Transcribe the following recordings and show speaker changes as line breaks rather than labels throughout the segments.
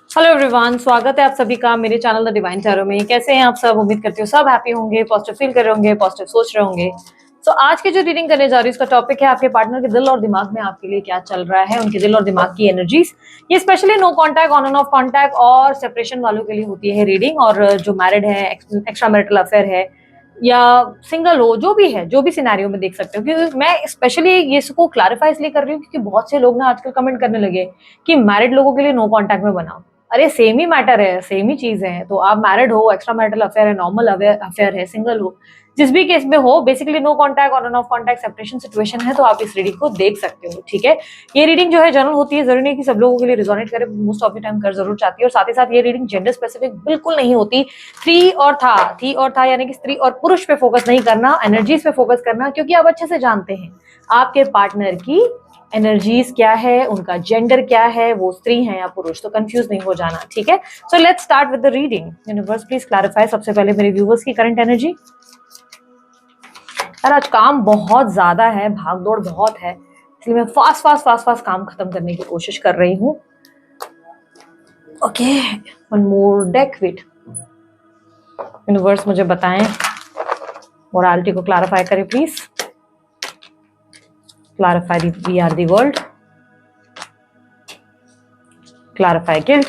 Hello everyone, स्वागत है आप सभी का मेरे चैनल द डिवाइन टैरो में। कैसे हैं आप सब? उम्मीद करती हूँ सब हैप्पी होंगे, पॉजिटिव फील कर रहे होंगे, पॉजिटिव सोच रहे होंगे। तो आज की जो रीडिंग करने जा रही हूँ उसका टॉपिक है आपके पार्टनर के दिल और दिमाग में आपके लिए क्या चल रहा है, उनके दिल और दिमाग की एनर्जीज। ये specially no contact, on and off contact और सेपरेशन वालों के लिए होती है रीडिंग। और जो मैरिड है, एक्स्ट्रा मैरिटल अफेयर है या सिंगल हो, जो भी है, जो भी सिनेरियो में देख सकते हो। क्योंकि मैं स्पेशली ये इसको क्लैरिफाई इसलिए कर रही हूँ क्योंकि बहुत से लोग ना आजकल कमेंट करने लगे कि मैरिड लोगों के लिए नो कॉन्टैक्ट में बनाओ। अरे सेम ही मैटर है, सेम ही चीज है। तो आप मैरिड हो, एक्स्ट्रा मैरिटल अफेयर है, नॉर्मल अफेयर है, सिंगल हो, जिस भी केस में हो, बेसिकली नो कॉन्टैक्ट और ऑफ कॉन्टैक्ट सेपरेशन सिचुएशन है, तो आप इस रीडिंग को देख सकते हो। ठीक है, ये रीडिंग जो है जनरल होती है, जरूरी नहीं कि सब लोगों के लिए रिजोनेट करे, मोस्ट ऑफ द टाइम कर जरूर चाहती है। और साथ ही साथ ये रीडिंग जेंडर स्पेसिफिक बिल्कुल नहीं होती। थी और था यानी कि स्त्री और पुरुष पे फोकस नहीं करना, एनर्जीज पे फोकस करना, क्योंकि आप अच्छे से जानते हैं आपके पार्टनर की एनर्जीज क्या है, उनका जेंडर क्या है, वो स्त्री है या पुरुष, तो कंफ्यूज नहीं हो जाना। ठीक है, so let's start with the reading. Universe please clarify सबसे पहले मेरे व्यूवर्स की करंट एनर्जी। यार आज काम बहुत ज्यादा है, भाग दौड़ बहुत है, इसलिए मैं फास्ट काम खत्म करने की कोशिश कर रही हूँ। Okay, one more deck with. Universe मुझे बताएं, मोरालिटी को क्लैरिफाई करें please. Clarify we are the world, clarify guilt.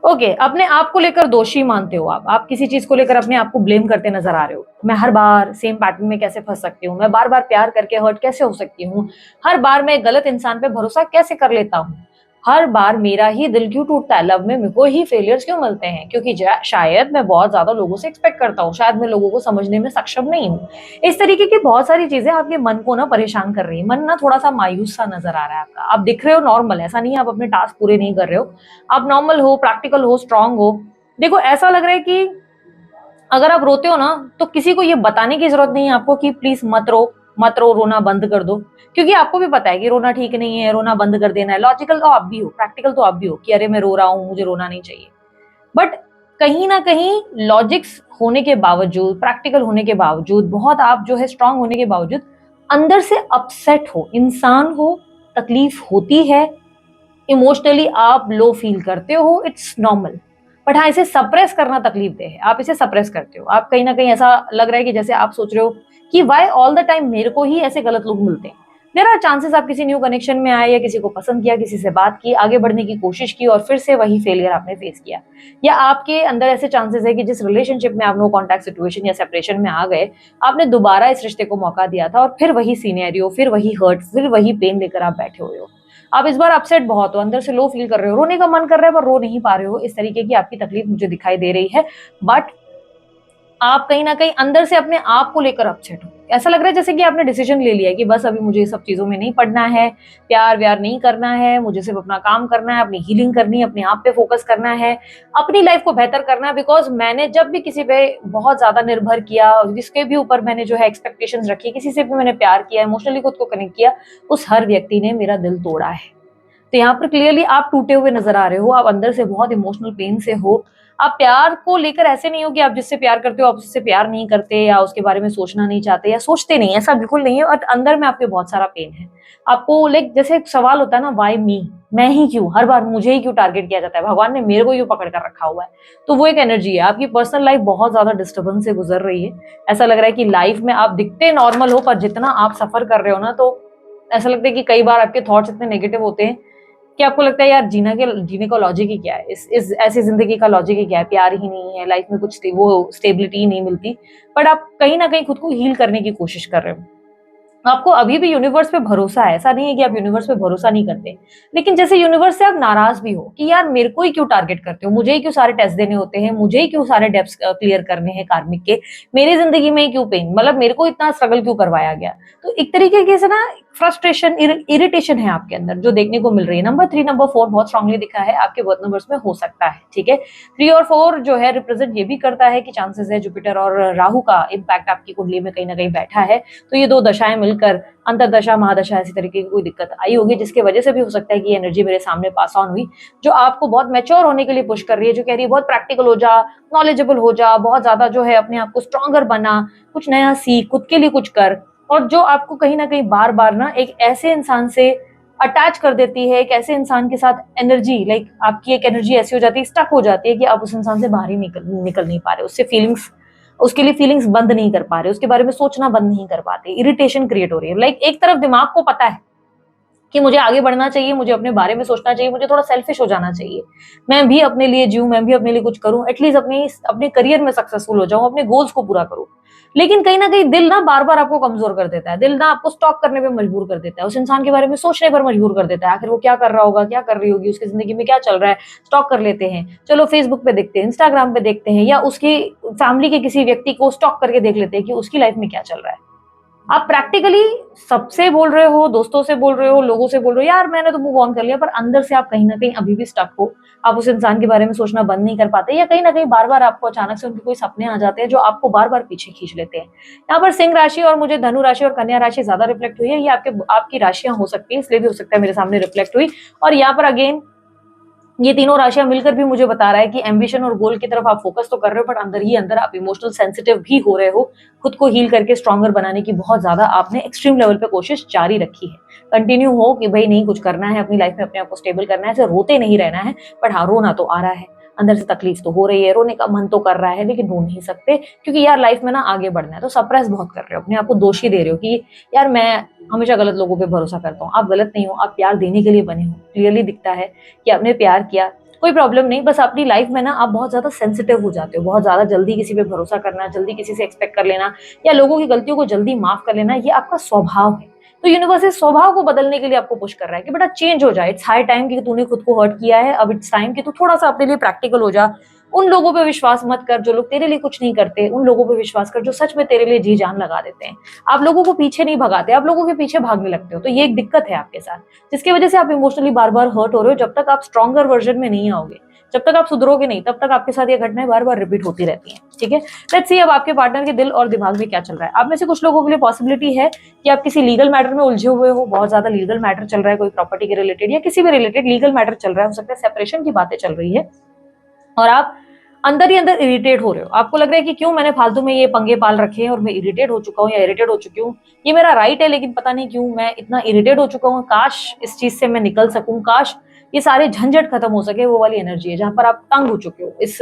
Okay, अपने आप को लेकर दोषी मानते हो आप किसी चीज को लेकर अपने आप को ब्लेम करते नजर आ रहे हो। मैं हर बार सेम पैटर्न में कैसे फंस सकती हूँ, मैं बार बार प्यार करके हर्ट कैसे हो सकती हूँ, हर बार मैं गलत इंसान पे भरोसा कैसे कर लेता हूँ, हर बार मेरा ही दिल क्यों टूटता है, लव में मेरे को ही फेलियर्स क्यों मिलते हैं, क्योंकि शायद मैं बहुत ज्यादा लोगों से एक्सपेक्ट करता हूँ, शायद मैं लोगों को समझने में सक्षम नहीं हूँ। इस तरीके की बहुत सारी चीजें आपके मन को ना परेशान कर रही है। मन ना थोड़ा सा मायूस सा नजर आ रहा है आपका। आप दिख रहे हो नॉर्मल, ऐसा नहीं है आप अपने टास्क पूरे नहीं कर रहे हो, आप नॉर्मल हो, प्रैक्टिकल हो, स्ट्रांग हो। देखो ऐसा लग रहा है कि अगर आप रोते हो ना तो किसी को ये बताने की जरूरत नहीं है आपको कि प्लीज मत रो, मत रो, रोना बंद कर दो, क्योंकि आपको भी पता है कि रोना ठीक नहीं है, रोना बंद कर देना है। लॉजिकल तो आप भी हो, प्रैक्टिकल तो आप भी हो कि अरे मैं रो रहा हूं, मुझे रोना नहीं चाहिए। बट कहीं ना कहीं लॉजिक्स होने के बावजूद, प्रैक्टिकल होने के बावजूद, बहुत आप जो है स्ट्रांग होने के बावजूद अंदर से अपसेट हो, इंसान हो, तकलीफ होती है, इमोशनली आप लो फील करते हो, इट्स नॉर्मल। बट हाँ, इसे सप्रेस करना तकलीफ दे है, आप इसे सप्रेस करते हो। आप कहीं ना कहीं ऐसा लग रहा है कि जैसे आप सोच रहे हो कि वाई ऑल द टाइम मेरे को ही ऐसे गलत लोग मिलते हैं। देयर आर चांसेस आप किसी न्यू कनेक्शन में आए या किसी को पसंद किया, किसी से बात की, आगे बढ़ने की कोशिश की और फिर से वही फेलियर आपने फेस किया। या आपके अंदर ऐसे चांसेस है कि जिस रिलेशनशिप में आप नो कॉन्टैक्ट सिचुएशन या सेपरेशन में आ गए, आपने दोबारा इस रिश्ते को मौका दिया था और फिर वही सीनेरियो, फिर वही हर्ट, फिर वही पेन लेकर आप बैठे हुए हो। आप इस बार अपसेट बहुत हो, अंदर से लो फील कर रहे हो, रोने का मन कर रहा है पर रो नहीं पा रहे हो। इस तरीके की आपकी तकलीफ मुझे दिखाई दे रही है। बट आप कहीं ना कहीं अंदर से अपने आप को लेकर अपसेट हो। ऐसा लग रहा है जैसे कि आपने डिसीजन ले लिया है कि बस अभी मुझे ये सब चीजों में नहीं पड़ना है, प्यार व्यार नहीं करना है, मुझे सिर्फ अपना काम करना है, अपनी हीलिंग करनी है, अपने आप पे फोकस करना है, अपनी लाइफ को बेहतर करना है। बिकॉज मैंने जब भी किसी पे बहुत ज्यादा निर्भर किया, जिसके भी ऊपर मैंने जो है एक्सपेक्टेशंस रखी, किसी से भी मैंने प्यार किया, इमोशनली खुद को कनेक्ट किया, उस हर व्यक्ति ने मेरा दिल तोड़ा है। तो यहाँ पर क्लियरली आप टूटे हुए नजर आ रहे हो, आप अंदर से बहुत इमोशनल पेन से हो। आप प्यार को लेकर ऐसे नहीं हो कि आप जिससे प्यार करते हो आप उससे प्यार नहीं करते या उसके बारे में सोचना नहीं चाहते या सोचते नहीं, ऐसा बिल्कुल नहीं है। और अंदर में आपके बहुत सारा पेन है। आपको लाइक जैसे एक सवाल होता है ना, वाई मी, मैं ही क्यों, हर बार मुझे ही क्यों टारगेट किया जाता है, भगवान ने मेरे को क्यों पकड़ कर रखा हुआ है। तो वो एक एनर्जी है। आपकी पर्सनल लाइफ बहुत ज्यादा डिस्टर्बेंस से गुजर रही है। ऐसा लग रहा है कि लाइफ में आप दिखते नॉर्मल हो पर जितना आप सफर कर रहे हो ना, तो ऐसा लगता है कि कई बार आपके थॉट्स इतने नेगेटिव होते हैं कि आपको लगता है यार जीने का लॉजिक ही क्या है, इस ऐसी जिंदगी का लॉजिक ही क्या है, प्यार ही नहीं है लाइफ में, कुछ वो स्टेबिलिटी ही नहीं मिलती। बट आप कहीं ना कहीं खुद को हील करने की कोशिश कर रहे हो। आपको अभी भी यूनिवर्स पे भरोसा है, ऐसा नहीं है कि आप यूनिवर्स पे भरोसा नहीं करते, लेकिन जैसे यूनिवर्स से आप नाराज भी हो कि यार मेरे को ही क्यों टारगेट करते हो, मुझे ही क्यों सारे टेस्ट देने होते हैं, मुझे ही क्यों सारे डेप्स क्लियर करने हैं कार्मिक के, मेरी जिंदगी में ही क्यों पेन, मतलब मेरे को इतना स्ट्रगल क्यों करवाया गया। तो एक तरीके से ना फ्रस्ट्रेशन, इरिटेशन है आपके अंदर जो देखने को मिल रही है। नंबर 3, नंबर 4 बहुत स्ट्रांगली दिखा है आपके बर्थ नंबर्स में, हो सकता है। ठीक है, 3 और 4 जो है रिप्रेजेंट ये भी करता है कि चांसेस है जुपिटर और राहु का इम्पैक्ट आपकी कुंडली में कहीं ना कहीं बैठा है। तो ये दो दशाएं मिलकर अंतरदशा, महादशा, ऐसी तरीके की कोई दिक्कत आई होगी जिसकी वजह से भी हो सकता है कि एनर्जी मेरे सामने पास ऑन हुई, जो आपको बहुत मैच्योर होने के लिए पुश कर रही है, जो कह रही है बहुत प्रैक्टिकल हो जा, नॉलेजेबल हो जा, बहुत ज्यादा जो है अपने आप को स्ट्रॉन्गर बना, कुछ नया सीख, खुद के लिए कुछ कर। और जो आपको कहीं ना कहीं बार बार ना एक ऐसे इंसान से अटैच कर देती है, एक ऐसे इंसान के साथ एनर्जी, लाइक आपकी एक एनर्जी ऐसी हो जाती है, स्टक हो जाती है कि आप उस इंसान से बाहर ही निकल नहीं पा रहे, उससे फीलिंग्स, उसके लिए फीलिंग्स बंद नहीं कर पा रहे, उसके बारे में सोचना बंद नहीं कर पाते, इरिटेशन क्रिएट हो रही है। लाइक एक तरफ दिमाग को पता है कि मुझे आगे बढ़ना चाहिए, मुझे अपने बारे में सोचना चाहिए, मुझे थोड़ा सेल्फिश हो जाना चाहिए, मैं भी अपने लिए जीऊं, मैं भी अपने लिए कुछ करूं, एटलीस्ट अपने करियर में सक्सेसफुल हो जाऊं, अपने गोल्स को पूरा करूं। लेकिन कहीं ना कहीं दिल ना बार बार आपको कमजोर कर देता है, दिल ना आपको स्टॉक करने पे मजबूर कर देता है, उस इंसान के बारे में सोचने पर मजबूर कर देता है, आखिर वो क्या कर रहा होगा, क्या कर रही होगी, उसकी जिंदगी में क्या चल रहा है, स्टॉक कर लेते हैं, चलो फेसबुक पे देखते हैं, इंस्टाग्राम पे देखते हैं, या उसकी फैमिली के किसी व्यक्ति को स्टॉक करके देख लेते हैं कि उसकी लाइफ में क्या चल रहा है। आप प्रैक्टिकली सबसे बोल रहे हो, दोस्तों से बोल रहे हो, लोगों से बोल रहे हो, यार मैंने तो मूव ऑन कर लिया, पर अंदर से आप कहीं ना कहीं अभी भी स्टक हो, आप उस इंसान के बारे में सोचना बंद नहीं कर पाते, या कहीं ना कहीं बार बार आपको अचानक से उनके कोई सपने आ जाते हैं जो आपको बार बार पीछे खींच लेते हैं। यहाँ पर सिंह राशि और मुझे धनु राशि और कन्या राशि ज्यादा रिफ्लेक्ट हुई है, ये आपकी राशियां हो सकती है, इसलिए भी हो सकता है मेरे सामने रिफ्लेक्ट हुई। और यहाँ पर अगेन ये तीनों राशियां मिलकर भी मुझे बता रहा है कि एम्बिशन और गोल की तरफ आप फोकस तो कर रहे हो, बट अंदर ही अंदर आप इमोशनल सेंसिटिव भी हो रहे हो, खुद को हील करके स्ट्रॉन्गर बनाने की बहुत ज्यादा आपने एक्सट्रीम लेवल पे कोशिश जारी रखी है। कंटिन्यू हो कि भाई नहीं, कुछ करना है अपनी लाइफ में, अपने आप को स्टेबल करना है, ऐसे रोते नहीं रहना है, बट हाँ रोना तो आ रहा है, अंदर से तकलीफ तो हो रही है, रोने का मन तो कर रहा है, लेकिन रो नहीं सकते, क्योंकि यार लाइफ में ना आगे बढ़ना है, तो सप्रेस बहुत कर रहे हो, अपने आप को दोषी दे रहे हो कि यार मैं हमेशा गलत लोगों पे भरोसा करता हूँ। आप गलत नहीं हो, आप प्यार देने के लिए बने हो, क्लियरली दिखता है कि आपने प्यार किया, कोई प्रॉब्लम नहीं, बस अपनी लाइफ में ना आप बहुत ज्यादा सेंसिटिव हो जाते हो, बहुत ज्यादा जल्दी किसी पे भरोसा करना, जल्दी किसी से एक्सपेक्ट कर लेना, या लोगों की गलतियों को जल्दी माफ कर लेना, ये आपका स्वभाव है। तो यूनिवर्स इस स्वभाव को बदलने के लिए आपको पुश कर रहा है कि बेटा चेंज हो जाए, इट्स हाई टाइम कि तूने खुद को हर्ट किया है, अब इट्स टाइम कि तू थोड़ा सा अपने लिए प्रैक्टिकल हो जा। उन लोगों पे विश्वास मत कर जो लोग तेरे लिए कुछ नहीं करते, उन लोगों पे विश्वास कर जो सच में तेरे लिए जी जान लगा देते हैं। आप लोगों को पीछे नहीं भगाते, आप लोगों के पीछे भागने लगते हो, तो ये एक दिक्कत है आपके साथ, जिसकी वजह से आप इमोशनली बार बार हर्ट हो रहे हो। जब तक आप स्ट्रॉन्गर वर्जन में नहीं आओगे, जब तक आप सुधरोगे नहीं, तब तक आपके साथ ये घटनाएं बार बार रिपीट होती रहती हैं। ठीक है, लेट्स सी अब आपके पार्टनर के दिल और दिमाग में क्या चल रहा है। आप में से कुछ लोगों के लिए पॉसिबिलिटी है कि आप किसी लीगल मैटर में उलझे हुए हो, बहुत ज्यादा लीगल मैटर चल रहा है, कोई प्रॉपर्टी के रिलेटेड या किसी भी रिलेटेड लीगल मैटर चल रहा है, हो सकता है सेपरेशन की बातें चल रही है, और आप अंदर ही अंदर इरिटेट हो रहे हो। आपको लग रहा है कि क्यों मैंने फालतू में ये पंगे पाल रखे हैं और मैं इरिटेट हो चुका हूँ या इरिटेट हो चुकी हूँ, ये मेरा राइट है, लेकिन पता नहीं क्यों मैं इतना इरिटेट हो चुका हूँ, काश इस चीज से मैं निकल सकूं, काश ये सारे झंझट खत्म हो सके। वो वाली एनर्जी है जहां पर आप तंग हो चुके हो इस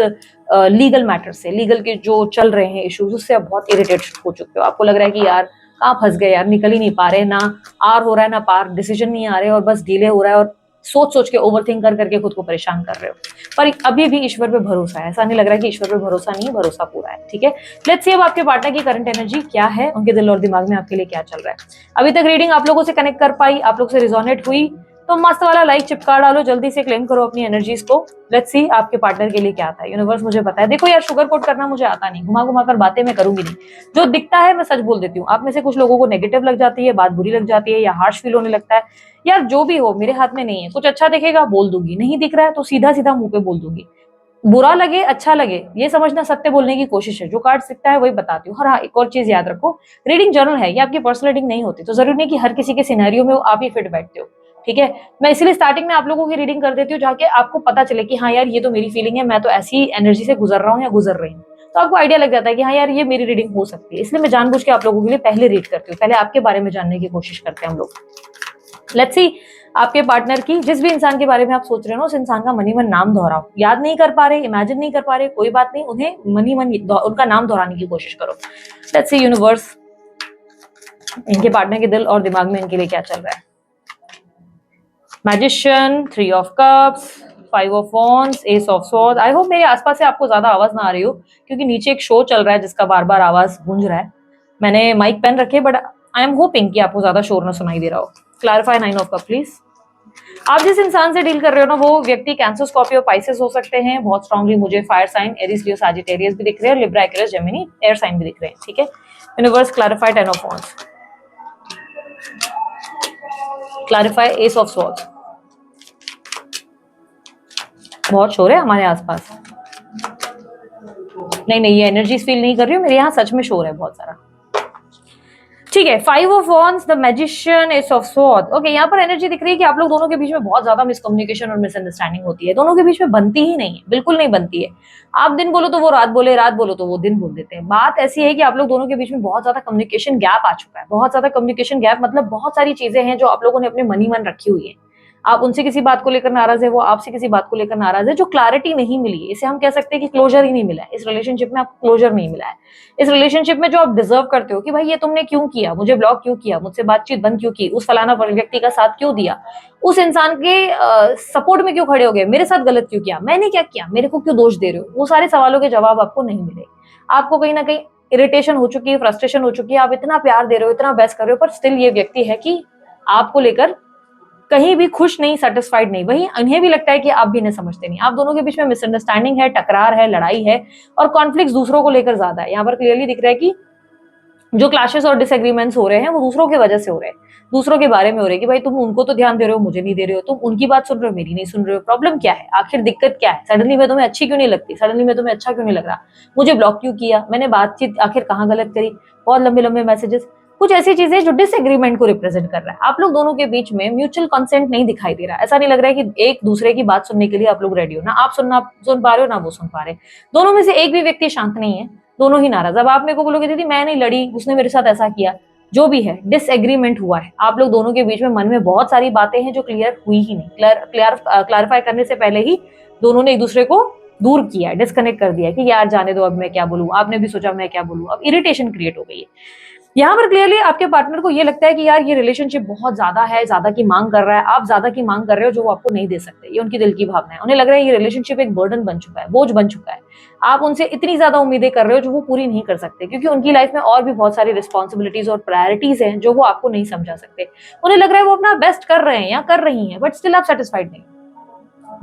लीगल मैटर से, लीगल के जो चल रहे हैं इश्यूज, उससे आप बहुत इरिटेट हो चुके हो। आपको लग रहा है कि यार कहाँ फंस गए यार, निकल ही नहीं पा रहे, ना आर हो रहा है ना पार, डिसीजन नहीं आ रहे और बस डिले हो रहा है, और सोच सोच के ओवर थिंक कर करके खुद को परेशान कर रहे हो। पर अभी भी ईश्वर पे भरोसा है, ऐसा नहीं लग रहा है कि ईश्वर पे भरोसा नहीं है, भरोसा पूरा है। ठीक है, लेट्स सी अब आपके पार्टनर की करंट एनर्जी क्या है, उनके दिल और दिमाग में आपके लिए क्या चल रहा है। अभी तक रीडिंग आप लोगों से कनेक्ट कर पाई, आप लोग से रिजोनेट हुई, तो मस्त वाला लाइक चिपका डालो, जल्दी से क्लेम करो अपनी एनर्जीज को। लेट्स सी आपके पार्टनर के लिए क्या था। यूनिवर्स मुझे पता है, देखो यार शुगर कोट करना मुझे आता नहीं, घुमा घुमा कर बातें मैं करूंगी नहीं, जो दिखता है मैं सच बोल देती हूँ। आप में से कुछ लोगों को नेगेटिव लग जाती है, बात बुरी लग जाती है, या हार्श फील होने लगता है, यार जो भी हो मेरे हाथ में नहीं है, कुछ अच्छा दिखेगा बोल दूंगी, नहीं दिख रहा है तो सीधा सीधा मुंह पे बोल दूंगी, बुरा लगे अच्छा लगे ये समझना सत्य बोलने की कोशिश है, जो कार्ड दिखता है वही बताती हूँ। और हाँ, एक और चीज याद रखो, रीडिंग जर्नल है, ये आपकी पर्सनल रीडिंग नहीं होती, तो जरूरी नहीं कि हर किसी के सिनेरियो में आप ही फिट बैठते हो। ठीक है, मैं इसलिए स्टार्टिंग में आप लोगों की रीडिंग कर देती हूँ, जाके आपको पता चले कि हाँ यार ये तो मेरी फीलिंग है, मैं तो ऐसी एनर्जी से गुजर रहा हूँ या गुजर रही हूँ, तो आपको आइडिया लग जाता है कि हाँ यार ये मेरी रीडिंग हो सकती है। इसलिए मैं जानबूझ के आप लोगों के लिए पहले रीड करती हूँ, पहले आपके बारे में जानने की कोशिश करते हैं हम लोग। लेट्स सी आपके पार्टनर की, जिस भी इंसान के बारे में आप सोच रहे हो ना, उस इंसान का मनी मन नाम दोहराओ, याद नहीं कर पा रहे, इमेजिन नहीं कर पा रहे, कोई बात नहीं, उन्हें मनी मन उनका नाम दोहराने की कोशिश करो। लेट्स सी यूनिवर्स इनके पार्टनर के दिल और दिमाग में इनके लिए क्या चल रहा है। Magician, 3 of cups, 5 of wands, S of sword. I hope मेरे आसपास से आपको ज्यादा आवाज ना आ रही हो, क्योंकि नीचे एक शो चल रहा है जिसका बार बार आवाज गूंज रहा है। मैंने माइक पहन रखे, बट आई एम होपिंग कि आपको ज्यादा शोर ना सुनाई दे रहा हो। Clarify 9 of cup please. आप जिस इंसान से डील कर रहे हो ना, वो व्यक्ति कैंसर, स्कॉर्पियो, पाइसेस हो सकते हैं। बहुत स्ट्रांगली मुझे fire sign, Aries, Leo, Sagittarius भी दिख रहे हैं, Libra, Aquarius, Gemini, air sign भी दिख रहे हैं। ठीक है, universe clarify 10 of wands, clarify ace of swords. बहुत शोर है हमारे आसपास। नहीं नहीं, ये एनर्जीज फील नहीं कर रही हूँ, मेरे यहाँ सच में शोर है बहुत सारा। ठीक है, 5 of wands, the magician, S of sword. Okay, यहाँ पर एनर्जी दिख रही है कि आप लोग दोनों के बीच में बहुत ज्यादा मिसकम्युनिकेशन और मिसअंडरस्टैंडिंग होती है, दोनों के बीच में बनती ही नहीं है, बिल्कुल नहीं बनती है। आप दिन बोलो तो वो रात बोले, रात बोलो तो वो दिन बोल देते हैं। बात ऐसी है कि आप लोग दोनों के बीच में बहुत ज्यादा कम्युनिकेशन गैप आ चुका है, बहुत ज्यादा कम्युनिकेशन गैप, मतलब बहुत सारी चीजें हैं जो आप लोगों ने अपने मन ही मन रखी हुई है। आप उनसे किसी बात को लेकर नाराज है, वो आपसे किसी बात को लेकर नाराज है, जो क्लैरिटी नहीं मिली है। इसे हम कह सकते हैं कि क्लोजर ही नहीं मिला है, इस रिलेशनशिप में आपको क्लोजर नहीं मिला है। इस रिलेशनशिप में जो आप डिजर्व करते हो कि भाई ये तुमने क्यों किया, मुझे ब्लॉक क्यों किया, मुझसे बातचीत बंद क्यों की, उस फलाना व्यक्ति का साथ क्यों दिया, उस इंसान के सपोर्ट में क्यों खड़े हो गए, मेरे साथ गलत क्यों किया, मैंने क्या किया, मेरे को क्यों दोष दे रहे हो, वो सारे सवालों के जवाब आपको नहीं मिले। आपको कहीं ना कहीं इरिटेशन हो चुकी है, फ्रस्ट्रेशन हो चुकी है, आप इतना प्यार दे रहे हो, इतना बेस्ट कर रहे हो, पर स्टिल ये व्यक्ति है कि आपको लेकर कहीं भी खुश नहीं, सेटिस्फाइड नहीं। वहीं उन्हें भी लगता है कि आप भी इन्हें समझते नहीं। आप दोनों के बीच में मिसअंडरस्टैंडिंग है, टकरार है, लड़ाई है और कॉन्फ्लिक्ट दूसरों को लेकर ज्यादा है। यहाँ पर क्लियरली दिख रहा है कि जो क्लैशेस और डिसएग्रीमेंट्स हो रहे हैं वो दूसरों की वजह से हो रहे हैं, दूसरों के बारे में हो रहे हैं कि भाई तुम उनको तो ध्यान दे रहे हो, मुझे नहीं दे रहे हो, तुम उनकी बात सुन रहे हो, मेरी नहीं सुन रहे हो। प्रॉब्लम क्या है, आखिर दिक्कत क्या है, सडनली मैं तुम्हें अच्छी क्यों नहीं लगती, सडनली मैं तुम्हें अच्छा क्यों नहीं लग रहा, मुझे ब्लॉक क्यों किया, मैंने बातचीत आखिर कहाँ गलत करी, बहुत लंबे लंबे मैसेजेस, कुछ ऐसी चीजें जो डिसएग्रीमेंट को रिप्रेजेंट कर रहा है। आप लोग दोनों के बीच में म्यूचुअल कंसेंट नहीं दिखाई दे रहा, ऐसा नहीं लग रहा है कि एक दूसरे की बात सुनने के लिए आप लोग रेडी हो, ना आप सुन पा रहे हो, ना वो सुन पा रहे। दोनों में से एक भी व्यक्ति शांत नहीं है, दोनों ही नाराज। अब आप मेरे को बोलोगे दीदी मैं नहीं लड़ी, उसने मेरे साथ ऐसा किया, जो भी है डिसएग्रीमेंट हुआ है, आप लोग दोनों के बीच में मन में बहुत सारी बातें हैं जो क्लियर हुई ही नहीं, क्लैरिफाई करने से पहले ही दोनों ने एक दूसरे को दूर किया, डिस्कनेक्ट कर दिया कि यार जाने दो, अब मैं क्या बोलूं, आपने भी सोचा मैं क्या बोलूं, अब इरिटेशन क्रिएट हो गई है। यहाँ पर क्लियरली आपके पार्टनर को ये लगता है कि यार ये रिलेशनशिप बहुत ज्यादा है, ज्यादा की मांग कर रहा है, आप ज्यादा की मांग कर रहे हो जो वो आपको नहीं दे सकते, ये उनकी दिल की भावना है। उन्हें लग रहा है ये रिलेशनशिप एक बर्डन बन चुका है, बोझ बन चुका है, आप उनसे इतनी ज्यादा उम्मीदें कर रहे हो जो वो पूरी नहीं कर सकते, क्योंकि उनकी लाइफ में और भी बहुत सारी रिस्पॉन्सिबिलिटीज और प्रायोरिटीज हैं जो वो आपको नहीं समझा सकते। उन्हें लग रहा है वो अपना बेस्ट कर रहे हैं या कर रही हैं, बट स्टिल आप सेटिस्फाइड नहीं।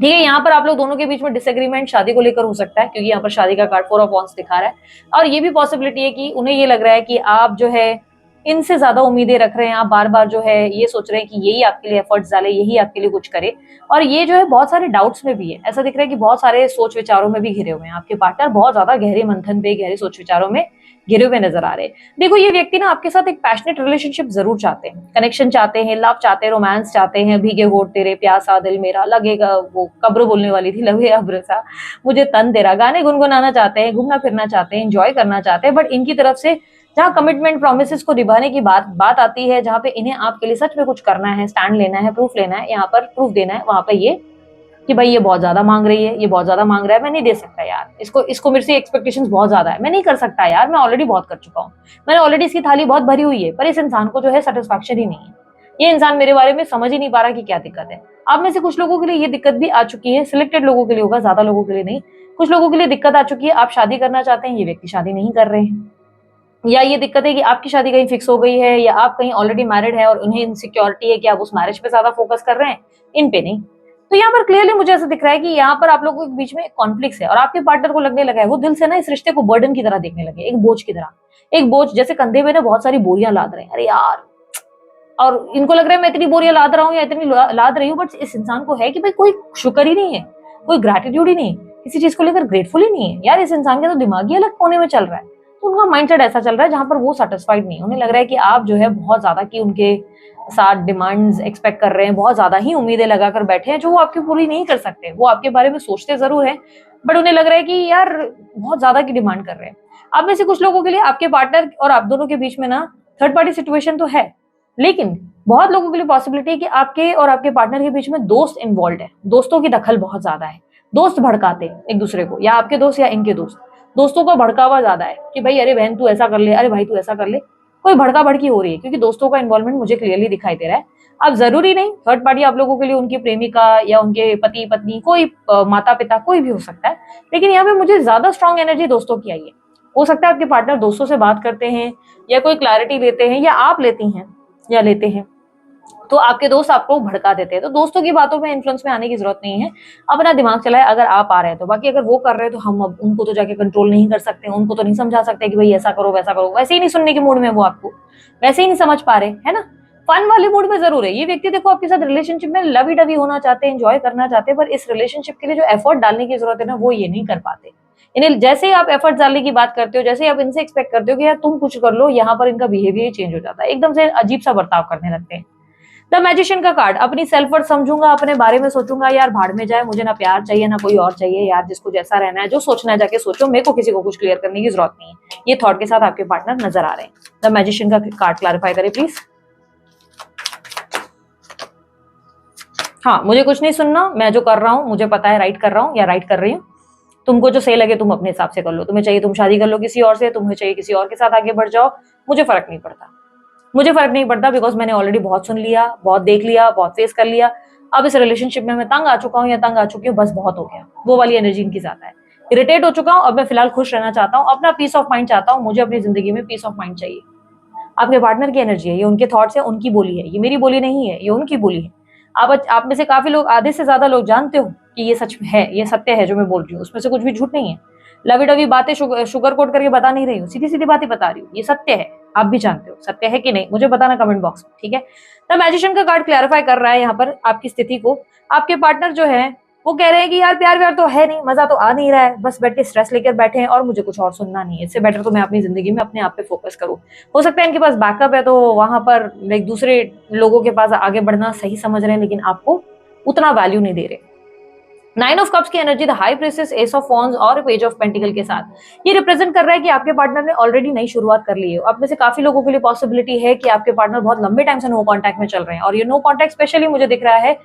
ठीक है, यहाँ पर आप लोग दोनों के बीच में डिसएग्रीमेंट शादी को लेकर हो सकता है, क्योंकि यहाँ पर शादी का कार्ड 4 ऑफ वॉन्ड्स दिखा रहा है। और ये भी पॉसिबिलिटी है कि उन्हें ये लग रहा है कि आप जो है इनसे ज्यादा उम्मीदें रख रहे हैं, आप बार बार जो है ये सोच रहे हैं कि यही आपके लिए एफर्ट्स डाले, यही आपके लिए कुछ करे। और ये जो है बहुत सारे डाउट्स में भी है, ऐसा दिख रहा है कि बहुत सारे सोच विचारों में भी घिरे हुए हैं आपके पार्टनर, बहुत ज्यादा गहरे मंथन पे, गहरे सोच विचारों में घिरे हुए नजर आ रहे हैं। देखो ये व्यक्ति ना आपके साथ एक पैशनेट रिलेशनशिप जरूर चाहते हैं, कनेक्शन चाहते हैं, लव चाहते हैं, रोमांस चाहते हैं, भीगे होठ तेरे, प्यासा दिल मेरा, लगेगा वो कब्र बोलने वाली थी, लगे अब्र सा मुझे तन तेरा, गाने गुनगुनाना चाहते हैं, घूमना फिरना चाहते हैं, एंजॉय करना चाहते हैं। बट इनकी तरफ से जहाँ कमिटमेंट प्रोमिस को निभाने की बात आती है, जहाँ पे इन्हें आपके लिए सच में कुछ करना है, स्टैंड लेना है, प्रूफ लेना है, यहाँ पर प्रूफ देना है, वहां पर ये कि भाई ये बहुत ज्यादा मांग रही है, ये बहुत ज्यादा मांग रहा है, मैं नहीं दे सकता यार, इसको इसको मेरे से एक्सपेक्टेशंस बहुत ज्यादा है, मैं नहीं कर सकता यार, मैं ऑलरेडी बहुत कर चुका हूँ, मैंने ऑलरेडी इसकी थाली बहुत भरी हुई है, पर इस इंसान को जो है सेटिस्फैक्शन ही नहीं है, ये इंसान मेरे बारे में समझ ही नहीं पा रहा कि क्या दिक्कत है। आप में से कुछ लोगों के लिए ये दिक्कत भी आ चुकी है, सिलेक्टेड लोगों के लिए होगा, ज्यादा लोगों के लिए नहीं। कुछ लोगों के लिए दिक्कत आ चुकी है, आप शादी करना चाहते हैं, ये व्यक्ति शादी नहीं कर रहे हैं, या ये दिक्कत है कि आपकी शादी कहीं फिक्स हो गई है, या आप कहीं ऑलरेडी मैरिड है और उन्हें इनसिक्योरिटी है कि आप उस मैरिज पे ज्यादा फोकस कर रहे हैं, इन पे नहीं। तो यहाँ पर क्लियरली मुझे ऐसा दिख रहा है कि यहाँ पर आप लोगों के बीच में कॉन्फ्लिक्ट है और आपके पार्टनर को लगने लगा है, वो दिल से ना इस रिश्ते को बर्डन की तरह देखने लगे, एक बोझ की तरह, एक बोझ जैसे कंधे में ना बहुत सारी बोरियां लाद रहे हैं, अरे यार। और इनको लग रहा है मैं इतनी बोरियां लाद रहा हूँ या इतनी लाद रही हूँ, बट इस इंसान को है कि भाई कोई शुक्र ही नहीं है, कोई ग्रेटिट्यूड ही नहीं, किसी चीज को लेकर ग्रेटफुल ही नहीं है यार, इस इंसान के तो दिमाग ही अलग कोने में चल रहा है। तो उनका माइंडसेट ऐसा चल रहा है जहां पर वो सेटिस्फाइड नहीं है, उन्हें लग रहा है कि आप जो है बहुत ज्यादा की उनके साथ डिमांड्स एक्सपेक्ट कर रहे हैं, बहुत ज्यादा ही उम्मीदें लगाकर बैठे हैं जो वो आपकी पूरी नहीं कर सकते। वो आपके बारे में सोचते जरूर हैं, बट उन्हें लग रहा है कि यार बहुत ज्यादा की डिमांड कर रहे हैं। आप में से कुछ लोगों के लिए आपके पार्टनर और आप दोनों के बीच में ना थर्ड पार्टी सिचुएशन तो है, लेकिन बहुत लोगों के लिए पॉसिबिलिटी है कि आपके और आपके पार्टनर के बीच में दोस्त इन्वॉल्व है, दोस्तों की दखल बहुत ज्यादा है, दोस्त भड़काते हैं एक दूसरे को, या आपके दोस्त या इनके दोस्त, दोस्तों का भड़कावा ज्यादा है कि भाई अरे बहन तू ऐसा कर ले, अरे भाई तू ऐसा कर ले, कोई भड़का भड़की हो रही है, क्योंकि दोस्तों का इन्वॉल्वमेंट मुझे क्लियरली दिखाई दे रहा है। अब जरूरी नहीं थर्ड पार्टी आप लोगों के लिए उनकी प्रेमिका या उनके पति पत्नी, कोई माता पिता कोई भी हो सकता है, लेकिन यहाँ पे मुझे ज्यादा स्ट्रॉन्ग एनर्जी दोस्तों की आई है। हो सकता है आपके पार्टनर दोस्तों से बात करते हैं या कोई क्लैरिटी लेते हैं, या आप लेती हैं या लेते हैं, तो आपके दोस्त आपको भड़का देते हैं। तो दोस्तों की बातों में इन्फ्लुएंस में आने की जरूरत नहीं है, अपना दिमाग चलाए अगर आप आ रहे हैं तो। बाकी अगर वो कर रहे हैं तो हम अब उनको तो जाके कंट्रोल नहीं कर सकते, उनको तो नहीं समझा सकते कि भाई ऐसा करो वैसा करो, वैसे ही नहीं सुनने के मूड में वो आपको, वैसे ही नहीं समझ पा रहे, है ना। फन वाले मूड में जरूर है ये व्यक्ति, देखो आपके साथ रिलेशनशिप में लवी डवी होना चाहते हैं, एंजॉय करना चाहते हैं, पर इस रिलेशनशिप के लिए जो एफर्ट डालने की जरूरत है ना वो ये नहीं कर पाते। इन्हें जैसे ही आप एफर्ट डालने की बात करते हो, जैसे ही आप इनसे एक्सपेक्ट करते हो कि यार तुम कुछ कर लो, यहाँ पर इनका बिहेवियर चेंज हो जाता है, एकदम से अजीब सा बर्ताव करने लगते हैं। द मैजिशियन का कार्ड, अपनी सेल्फ वर्थ समझूंगा, अपने बारे में सोचूंगा, यार भाड़ में जाए, मुझे ना प्यार चाहिए ना कोई और चाहिए, यार जिसको जैसा रहना है, जो सोचना है जाके सोचो, मेरे को किसी को कुछ क्लियर करने की जरूरत नहीं है। ये थॉट के साथ आपके पार्टनर नजर आ रहे हैं। द मैजिशियन का कार्ड क्लैरिफाई करें प्लीज। हाँ, मुझे कुछ नहीं सुनना, मैं जो कर रहा हूँ मुझे पता है, राइट कर रहा हूँ या राइट कर रही हूँ। तुमको जो सही लगे तुम अपने हिसाब से कर लो, तुम्हें चाहिए तुम शादी कर लो किसी और से, तुम्हें चाहिए किसी और के साथ आगे बढ़ जाओ, मुझे फर्क नहीं पड़ता। मुझे फर्क नहीं पड़ता, बिकॉज मैंने ऑलरेडी बहुत सुन लिया, बहुत देख लिया, बहुत फेस कर लिया। अब इस रिलेशनशिप में मैं तंग आ चुका हूँ या तंग आ चुकी हूँ, बस बहुत हो गया। वो वाली एनर्जी इनकी ज्यादा है, इरिटेट हो चुका हूँ। अब मैं फिलहाल खुश रहना चाहता हूँ, अपना पीस ऑफ माइंड चाहता हूँ, मुझे अपनी जिंदगी में पीस ऑफ माइंड चाहिए। आपके पार्टनर की एनर्जी है, ये उनके थॉट्स है, उनकी बोली है, ये मेरी बोली नहीं है, ये उनकी बोली है। आप में से काफी लोग, आधे से ज्यादा लोग जानते हो कि ये सच है, ये सत्य है जो मैं बोल रही हूँ, उसमें से कुछ भी झूठ नहीं है। लवी डवी बातें शुगर कोट करके बता नहीं रही हूँ, सीधी सीधी बातें बता रही हूँ, ये सत्य है। आप भी जानते हो सत्य है कि नहीं, मुझे बताना कमेंट बॉक्स में, ठीक है। द मैजिशियन का कार्ड क्लैरिफाई कर रहा है यहाँ पर आपकी स्थिति को। आपके पार्टनर जो है वो कह रहे हैं कि यार प्यार व्यार तो है नहीं, मजा तो आ नहीं रहा है, बस बैठ के स्ट्रेस लेकर बैठे हैं और मुझे कुछ और सुनना नहीं है, इससे बेटर तो मैं अपनी जिंदगी में अपने आप पे फोकस करूँ। हो सकता है इनके पास बैकअप है, तो वहां पर लाइक दूसरे लोगों के पास आगे बढ़ना सही समझ रहे हैं, लेकिन आपको उतना वैल्यू नहीं दे रहे। नाइन ऑफ कप्स की energy the high princess, S of wands और पेज ऑफ पेंटिकल के साथ ये रिप्रेजेंट कर रहा है कि आपके पार्टनर ने ऑलरेडी नई शुरुआत कर ली है। आप में से काफी लोगों के लिए पॉसिबिलिटी है कि आपके पार्टनर बहुत लंबे टाइम से नो कॉन्टैक्ट में चल रहे हैं, और ये नो कॉन्टैक्ट स्पेशली मुझे दिख रहा है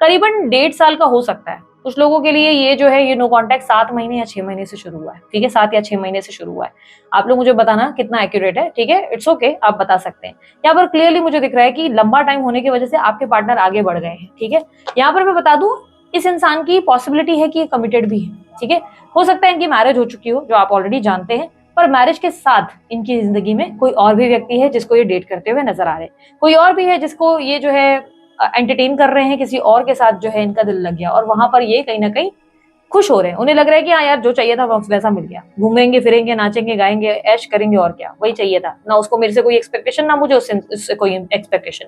करीबन 1.5 साल का हो सकता है। कुछ लोगों के लिए ये जो है ये नो कॉन्टैक्ट 7 महीने या 6 महीने से शुरू हुआ है, ठीक है, 7 या 6 महीने से शुरू हुआ है। आप लोग मुझे बताना कितना एक्यूरेट है, ठीक है, इट्स ओके, आप बता सकते हैं। यहाँ पर क्लियरली मुझे दिख रहा है कि लंबा टाइम होने की वजह से आपके पार्टनर आगे बढ़ गए हैं, ठीक है। यहाँ पर मैं बता दूं, इस इंसान की पॉसिबिलिटी है कि ये कमिटेड भी है, ठीक है। हो सकता है इनकी मैरिज हो चुकी हो, जो आप ऑलरेडी जानते हैं, पर मैरिज के साथ इनकी जिंदगी में कोई और भी व्यक्ति है जिसको ये डेट करते हुए नजर आ रहे हैं, कोई और भी है जिसको ये जो है एंटरटेन कर रहे हैं, किसी और के साथ जो है इनका दिल लग गया, और वहां पर ये कहीं ना कहीं खुश हो रहे हैं। उन्हें लग रहा है कि हाँ यार जो चाहिए था वैसा मिल गया, घूमेंगे फिरेंगे नाचेंगे गाएंगे ऐश करेंगे, और क्या, वही चाहिए था ना। उसको मेरे से कोई एक्सपेक्टेशन, ना मुझे उससे कोई एक्सपेक्टेशन।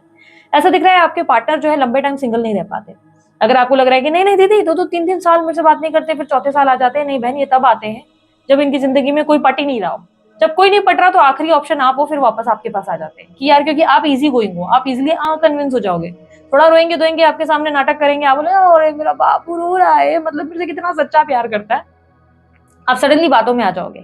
ऐसा दिख रहा है आपके पार्टनर जो है लंबे टाइम सिंगल नहीं रह पाते। अगर आपको लग रहा है कि नहीं नहीं दीदी, 2-3 साल मेरे से बात नहीं करते, फिर चौथे साल आ जाते हैं, नहीं बहन, ये तब आते हैं जब इनकी जिंदगी में कोई पट ही नहीं रहा हो। जब कोई नहीं पट रहा तो आखिरी ऑप्शन आप हो, फिर वापस आपके पास आ जाते हैं कि यार, क्योंकि आप इजी गोइंग हो, आप इजिली कन्विंस हो जाओगे। थोड़ा रोएंगे धोएंगे, आपके सामने नाटक करेंगे, आप बोले अरे मेरा बापू रो रहा है, मतलब मेरे से कितना सच्चा प्यार करता है, आप सडनली बातों में आ जाओगे।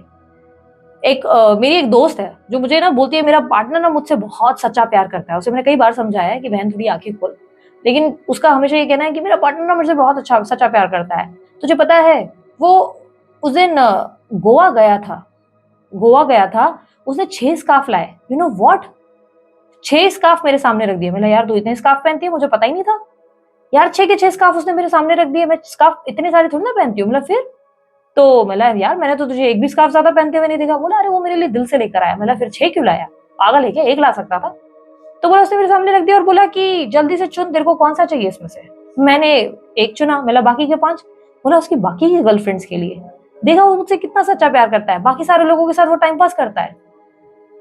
मेरी एक दोस्त है जो मुझे ना बोलती है, मेरा पार्टनर ना मुझसे बहुत सच्चा प्यार करता है। उसे मैंने कई बार समझाया है कि बहन थोड़ी आंखें खोल, लेकिन उसका हमेशा ये कहना है कि मेरा पार्टनर ना मुझसे बहुत अच्छा सच्चा प्यार करता है। तुझे पता है, वो उस दिन गोवा गया था, उसने 6 स्कार्फ लाए, यू नो व्हाट, 6 स्कार्फ मेरे सामने रख दिए। मैंने यार तू इतने स्कार्फ पहनती है, मुझे पता ही नहीं था। यार 6 के 6 स्कार्फ उसने मेरे सामने रख दिए, मैं स्कार्फ इतने सारे थोड़ी ना पहनती हूँ, मतलब फिर तो मतलब यार मैंने तो तुझे एक भी स्कार्फ ज्यादा पहनते हुए नहीं देखा। बोला अरे वो मेरे लिए दिल से लेकर आया। मतलब फिर 6 क्यों लाया, पागल है क्या, 1 ला सकता था। तो बोला उसने मेरे सामने रख दिया और बोला कि जल्दी से चुन, तेरे को कौन सा चाहिए इसमें से। मैंने एक चुना, मतलब बाकी के 5। बोला उसकी बाकी की गर्लफ्रेंड्स के लिए। देखा वो मुझसे कितना सच्चा प्यार करता है, बाकी सारे लोगों के साथ वो टाइम पास करता है,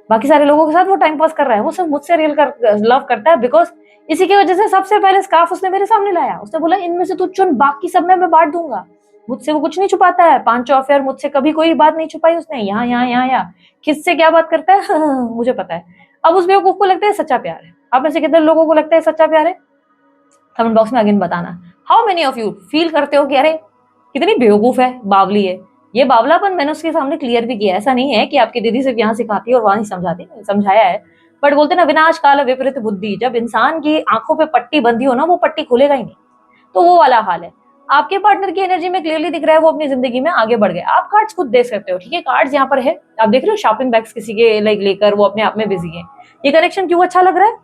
बाकी सारे लोगों के साथ वो टाइम पास कर रहा है, वो सब मुझसे रियल लव करता है। बिकॉज इसी की वजह से सबसे पहले स्कार्फ उसने मेरे सामने लाया। उसने बोला इनमें से तू चुन, बाकी सब मैं बांट दूंगा। मुझसे वो कुछ नहीं छुपाता है, 5 अफेयर, मुझसे कभी कोई बात नहीं छुपाई उसने। यहाँ यहाँ यहाँ यहाँ किससे क्या बात करता है मुझे पता है। अब उस बेवकूफ को लगता है सच्चा प्यार है। आप में से कितने लोगों को लगता है सच्चा प्यार है, कमेंट बॉक्स में अगेन बताना। How many of you feel करते हो कि अरे कितनी बेवकूफ है, बावली है। ये बावलापन मैंने उसके सामने क्लियर भी किया। ऐसा नहीं है कि आपकी दीदी सिर्फ यहाँ सिखाती है और वहां नहीं समझाती, समझाया है। बट बोलते ना विनाश काल विपरीत बुद्धि, जब इंसान की आंखों पे पट्टी बंधी हो ना, वो पट्टी खुलेगा ही नहीं। तो वो वाला हाल है। आपके पार्टनर की एनर्जी में क्लियरली दिख रहा है वो अपनी जिंदगी में आगे बढ़ गए। आप कार्ड्स खुद देख सकते हो, ठीक है, कार्ड्स यहाँ पर है, आप देख रहे हो शॉपिंग बैग्स किसी के लाइक लेकर वो अपने आप में बिजी है। ये कनेक्शन क्यों अच्छा लग रहा है,